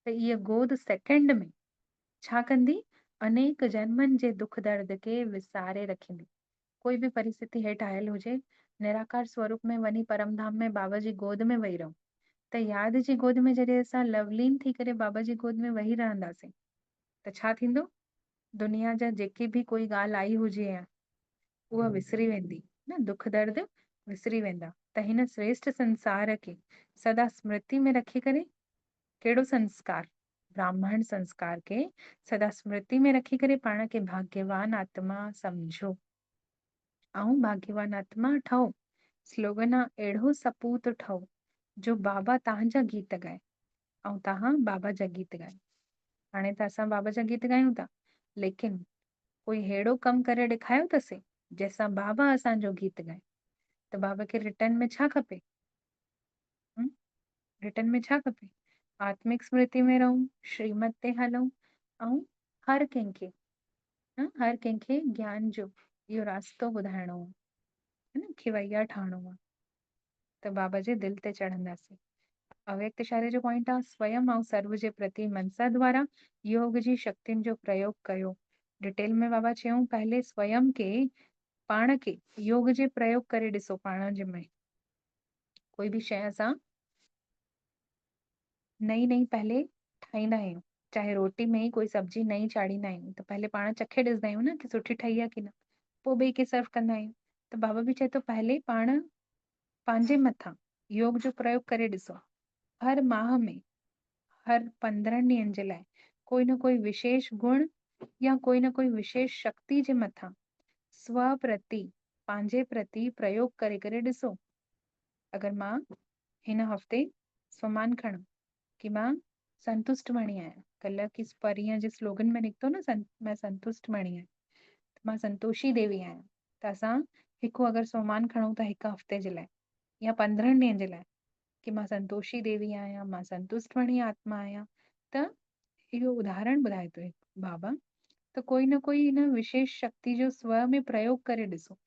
त इहा गोद सेकेंड में छा कंदी? अनेक जन्मनि जे दुख दर्द खे विसारे रखंदी। कोई बि परिस्थिति हेठि आयल हुजे, निराकार स्वरूप में वञी परमधाम में बाबा जी गोद में वेही रहूं। त याद जी गोद में जॾहिं असां लवलीन थी करे बाबा जी गोद में वेही रहंदासीं त छा थींदो? दुनिया जा जेके बि कोई ॻाल्हि आई हुजे उहा विसरी वेंदी न, दुख दर्द विसरी वेंदा। त हिन श्रेष्ठ संसार खे सदा स्मृति में रखी करे, कहिड़ो संस्कार? ब्राह्मण संस्कार खे सदा स्मृति में रखी करे पाण खे भाग्यवान आत्मा समझो ऐं भाग्यवान आत्मा ठहो। स्लोगन आहे, अहिड़ो सपूत ठहो जो बाबा तव्हांजा गीत ॻाए ऐं तव्हां बाबा जा गीत ॻायो। हाणे त असां बाबा जा गीत ॻायूं था, लेकिन कोई अहिड़ो कमु करे ॾेखारियो अथसीं जंहिंसां बाबा असांजो गीत ॻाए। त बाबा खे रिटर्न में छा खपे? रिटर्न में छा खपे? आत्मिक स्मृति में रहूं, श्रीमत ते हलूं ऐं हर कंहिंखे ज्ञान जो इहो रास्तो ॿुधाइणो आहे, है न, खिवैया ठाहिणो आहे। त बाबा जे दिल ते चढ़ंदासीं। अव्यक्त इशारे जो पॉइंट आहे, स्वयं ऐं सर्व जे प्रति मनसा द्वारा योग जी शक्तियुनि जो प्रयोग कयो। डिटेल में बाबा चयूं, पहले स्वयं खे, पाण खे योग जे प्रयोग करे ॾिसो। पाण जे में कोई बि शइ असां नई नई पहले ठाहींदा आहियूं, चाहे रोटी में ई कोई सब्जी नई चाढ़ींदा आहियूं त पहले पाण चखे ॾिसंदा आहियूं न कि सुठी ठही आहे कि न, पोइ ॿिए खे सर्व कंदा आहियूं। त बाबा बि चए थो, पहले पाण पंहिंजे मथां योग जो प्रयोग करे ॾिसो। हर माह में, हर 15 ॾींहंनि जे लाइ कोई न कोई विशेष गुण या कोई न कोई विशेष शक्ति जे मथां स्व प्रति, पंहिंजे प्रति प्रयोग करे करे ॾिसो। अगरि मां हिन हफ़्ते स्वमान खणो कि मां संतुष्ट मणी आहियां, कल्ह की परीहं जे स्लोगन में निकितो न, मैं संतुष्ट मणी आहियां, मां संतोषी देवी आहियां। त असां हिकु अगरि सोमान खणूं था हिकु हफ़्ते जे लाइ या 15 ॾींहंनि जे लाइ कि मां संतोषी देवी आहियां, मां संतुष्ट मणी आत्मा आहियां, त इहो उदाहरण ॿुधाए थो बाबा। त कोई न कोई इन विशेष शक्ति जो स्व में प्रयोग करे ॾिसो,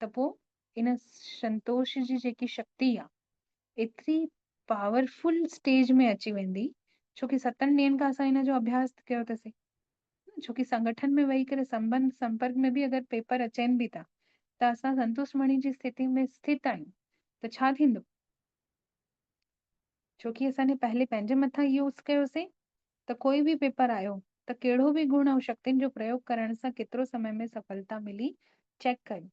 त पोइ इन संतोष जी जेकी शक्ति आहे एतिरी पावरफुल स्टेज में अची वेंदी, छोकी 7 ॾींहंनि खां असां हिन जो अभ्यास कयो अथसीं। छोकी संगठन में वेही करे संबंध संपर्क में बि अगरि पेपर अचनि बि था त असां संतुष्ट मणी जी स्थिति में स्थित आहियूं त छा थींदो? छोकी असांने पहले पंहिंजे मथां यूज़ कयोसीं त कोई बि पेपर आयो त कहिड़ो बि गुण ऐं शक्तियुनि जो प्रयोग करण सां केतिरो समय में सफलता मिली, चेक कयो,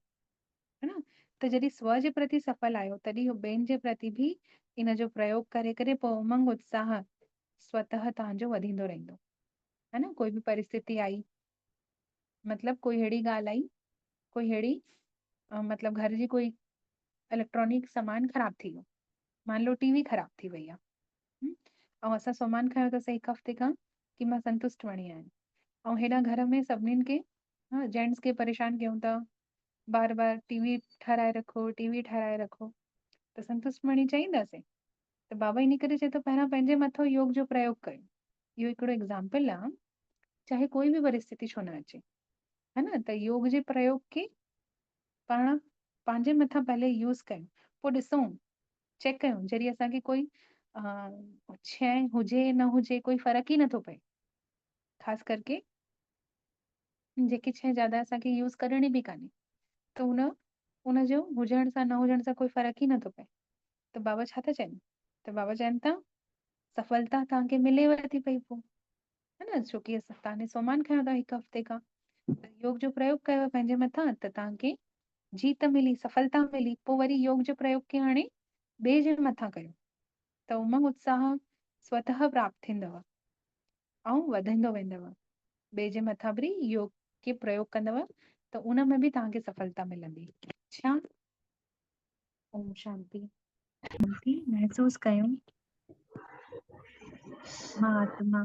है न। त जॾहिं स्व जे प्रति सफल आहियो तॾहिं ॿियनि जे प्रति बि इन जो प्रयोग करे करे पोइ उमंग उत्साह स्वतः तव्हांजो वधींदो रहंदो। है न, कोई बि परिस्थिति आई, मतलब कोई अहिड़ी ॻाल्हि आई, कोई अहिड़ी मतलब घर जी कोई इलेक्ट्रॉनिक सामान ख़राब थी वियो, मान लो टीवी ख़राब थी वई आहे, ऐं असां सामान खयो अथसीं हिकु हफ़्ते खां कि मां संतुष्ट वणी आहियां, ऐं हेॾा घर में सभिनीनि खे जेंट्स खे परेशान कयूं था, बार बार टीवी ठाराए रखो, टीवी ठाराए रखो, त संतुष्ट मणी चाहींदासीं? त बाबा इन करे चए थो पहिरां पंहिंजे मथां योग जो प्रयोग कयो। इहो हिकिड़ो एग्जाम्पल आहे, चाहे कोई बि परिस्थिति छो न अचे, है न, त योग जे प्रयोग खे पाण पंहिंजे मथां पहले यूज़ कयूं, पोइ ॾिसूं, चेक कयूं, जॾहिं असांखे कोई शइ हुजे न हुजे कोई फ़र्क़ु ई नथो पए, ख़ासि करके जेकी शइ ज्यादा असांखे यूज़ करणी बि कान्हे, त उनजो हुजण सां न हुजण सां कोई फ़र्क़ु ई नथो पए, त बाबा छा था चवनि? त बाबा चवनि था सफलता तव्हांखे मिलेव थी पई पोइ, है न, छोकी तव्हांने सामान खयो था हिकु हफ़्ते खां, योग जो प्रयोग कयो पंहिंजे मथां त तव्हांखे जीत मिली, सफलता मिली, पोइ वरी योग जो प्रयोग खे हाणे ॿिए जे मथां कयो त उमंग उत्साह स्वतः प्राप्त थींदव ऐं वधंदो वेंदव। ॿिए जे मथां बि योग खे प्रयोग कंदव त उन में बि तव्हांखे सफलता मिलंदी। छा? ओम शांति। शांति महसूस कयूं, मां आत्मा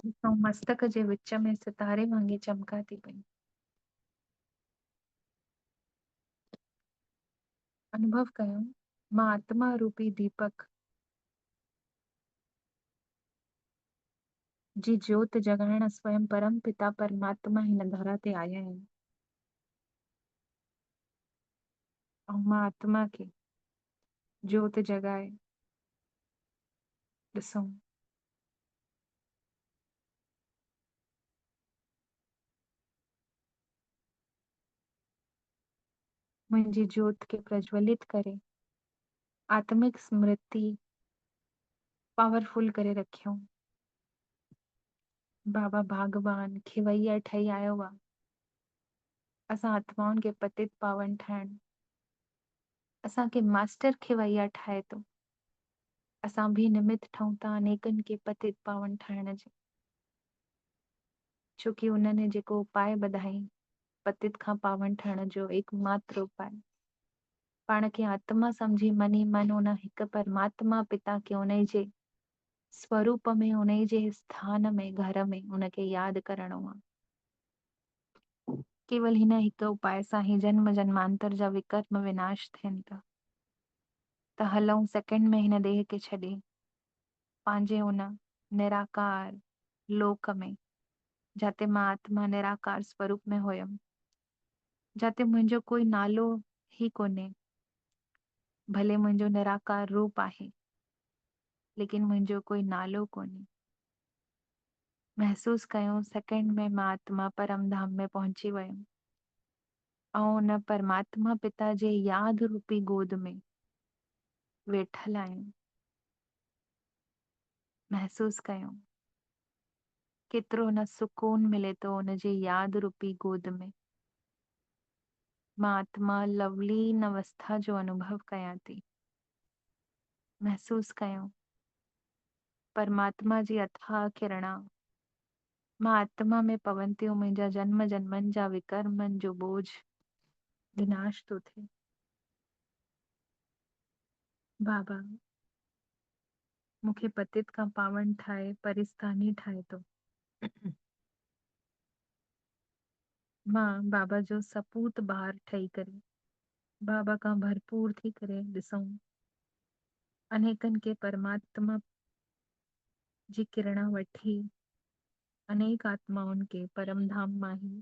ॾिसूं मस्तक जे विच में सितारे वांगे चमका थी पई। अनुभव कयूं, मां आत्मा रूपी दीपक जी ज्योत जगाइण स्वयं परम पिता परमात्मा हिन धरा ते आया आहिनि, ऐं मां आत्मा खे ज्योत जगाए ॾिसूं। मुंहिंजी ज्योत खे प्रज्वलित करे आत्मिक स्मृति पावरफुल करे रखियो। बाबा भागवान खिवैया ठही आयो आहे असां आत्माउनि खे पतित पावन ठाहिण, असांखे मास्टर खिवैया ठाहे थो, असां भी निमित ठहूं था अनेकनि खे पतित पावन ठाहिण जे, छोकी उन्हनि जेको उपाय ॿुधाई पतित खां पावन ठहण जो एकमात्र उपाय, पाण खे आत्मा समझी मनी मन उन हिकु परमात्मा पिता खे उन जे स्वरूप में, उन जे स्थान में, घर में उनखे यादि करणो आहे। केवल हिन हिकु उपाय सां ही जन्म जन्मांतर जा विकर्म विनाश थियनि था। त हलऊं सेकंड में हिन देह खे छॾे पंहिंजे उन निराकार लोक में, जाते मां आत्मा निराकार स्वरूप में हुयमि, जाते मुंहिंजो कोई नालो ही कोन्हे, भले मुंहिंजो निराकार रूप आहे लेकिन मुंहिंजो कोई नालो कोन्हे। महसूस कयूं सेकंड में मां आत्मा परम धाम में पहुची वयमि ऐं उन परमात्मा पिता जे याद रूपी गोद में वेठल आहियूं। महसूस कयूं केतिरो न सुकून मिले थो उन जे याद रूपी गोद में। मां आत्मा लवलीन अवस्था जो अनुभव कयां थी। महसूस कयूं परमात्मा जी अथाह किरणा मां आत्मा में पवन थियूं, मुंहिंजा जन्म जन्मनि जा विकर्मनि जो बोझ विनाश थो थिए। बाबा मूंखे पतित खां पावन ठाहे परिस्थानी ठाहे थो। मां बाबा जो सपूत ॿार ठही करे बाबा खां भरपूर थी करे ॾिसूं अनेकनि खे परमात्मा जी किरणा वठी अनेक आत्माउनि खे परमधाम मां ही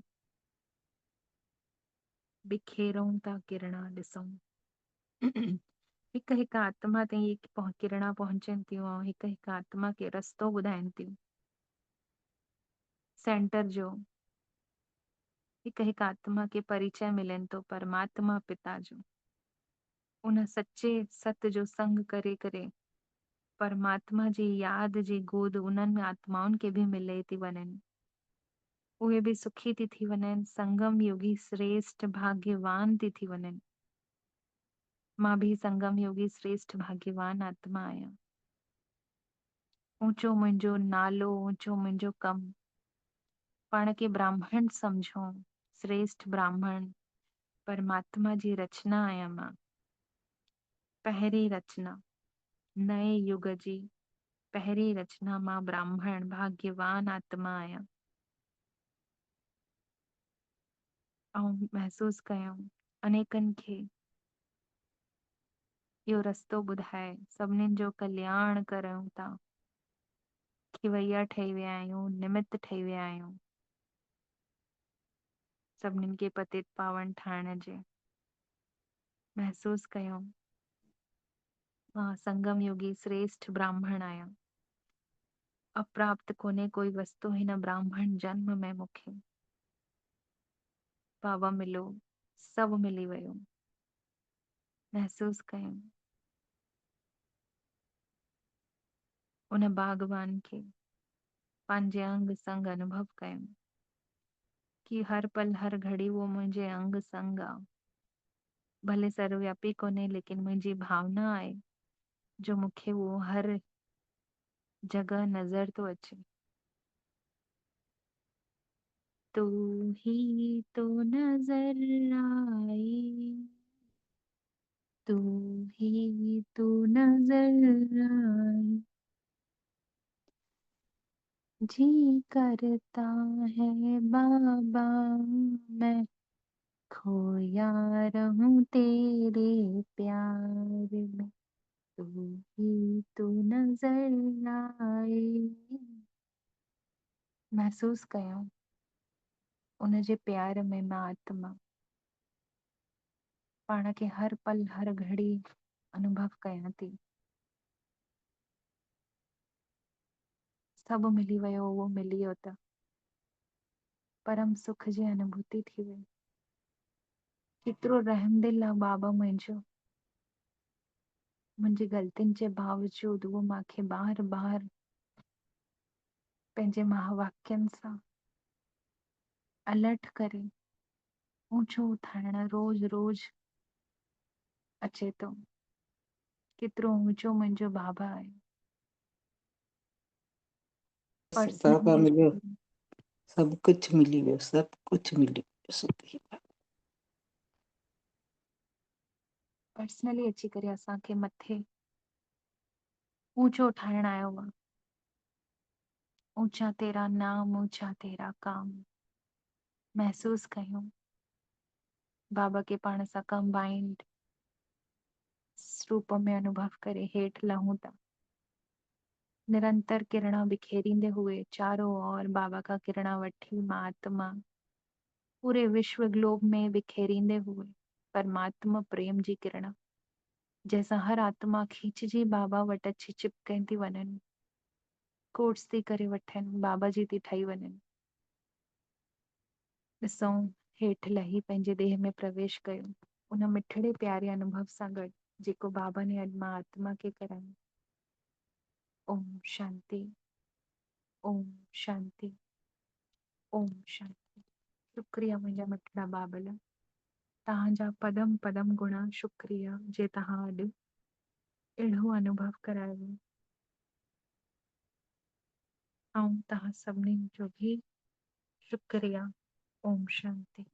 बिखेरूं था किरणा ॾिसूं। हिकु हिकु आत्मा ते इहे किरणा पहुचनि थियूं ऐं हिकु हिकु आत्मा खे रस्तो ॿुधाइनि थियूं सेंटर जो। हिकु हिकु आत्मा खे परिचय मिलनि थो परमात्मा पिता जो, उन सच्चे सत जो संग करे करे परमात्मा जी याद जी गोद उन्हनि आत्माउनि खे बि मिले थी वञनि। उहे बि सुखी थी वञनि, संगम योगी श्रेष्ठ भाग्यवान थी वञनि। मां भी संगम योगी श्रेष्ठ भाग्यवान आत्मा आहियां। ऊंचो मुंहिंजो नालो, ऊंचो मुंहिंजो कम। पाण खे ब्राह्मण समझो, श्रेष्ठ ब्राह्मण परमात्मा जी रचना आहियां मां। पहिरीं रचना, नए युग जी पहिरीं रचना, मां ब्राह्मण भाग्यवान आत्मा आहियां। ऐं महसूस कयूं अनेकनि खे इहो रस्तो ॿुधाए सभिनीनि जो कल्याण करूं था। खिवैया ठही विया आहियूं, निमित ठही विया आहियूं सभिनीनि खे पतित पावन ठाहिण जे। महसूस कयूं मां संगम योगी श्रेष्ठ ब्राह्मण आहियां। अप्राप्त कोन्हे कोई वस्तु हिन ब्राह्मण जन्म में मूंखे। बाबा मिलो, सभु मिली वियो। महसूस कयूं उन बागवान खे पंहिंजे अंग संग अनुभव कयूं कि हर पल हर घड़ी वो मुंहिंजे अंग संग आ। भले सर्वव्यापी कोन्हे, लेकिन मुंहिंजी भावना आहे जो मूंखे वो हर जगह नजर तो अचे। तू ही तो नजर आई, तू ही तो नजर आई, जी करता है बाबा मैं खोया रहूं तेरे प्यार में, तू ही तो नजर आए। महसूस कयूं उन जे प्यार में मां आत्मा पाण खे हर पल हर घड़ी अनुभव कयां थी। सभु मिली वियो, उहो मिली वियो त परम सुख जी अनुभूति थी वई। केतिरो रहमदिल आहे बाबा मुंहिंजो। मुंहिंजी ग़लतियुनि जे बावजूद उहो मूंखे बार बार पंहिंजे महावाक्यनि सां अलर्ट करे ऊंचो उथाइण रोज रोज अचे थो। केतिरो ऊंचो मुंहिंजो बाबा आहे। बाबा पर्सनली मिलियो, सब कुछ मिली वियो, सब कुछ मिली वियो, सुखी बाबा। पर्सनली अची करे असांखे मथे ऊंचो ठाहिण आयो आहे। ऊंचा तेरा नाम, ऊंचा तेरा काम। महसूस कयूं बाबा के पाण सां कंबाइंड रूप में अनुभव करे हेठि लहूं था। निरंतर किरणा बिखेरींदे हुए चारों ओर बाबा का किरणा वठी मां आत्मा पूरे विश्व ग्लोब में बिखेरींदे हुए परमात्मा प्रेम जी किरणा जैसा हर आत्मा खींचजी बाबा वटि अची चिपके थी वञनि, कोर्स थी करे वठनि, बाबा जी थी ठही वञनि। ॾिसूं हेठि लही पंहिंजे देह में प्रवेश कयो उन मिठड़े प्यारे अनुभव सां गॾु जेको बाबा ने अॼु मां आत्मा खे करायो। ओम शांति, ओम शांति, ओम शांति। शुक्रिया मुंहिंजा मिठड़ा बाबल, तव्हांजा पदम पदम गुणा शुक्रिया जे तव्हां अॼु अहिड़ो अनुभव करायो। ऐं तव्हां सभिनीनि जो बि शुक्रिया। ओम शांति।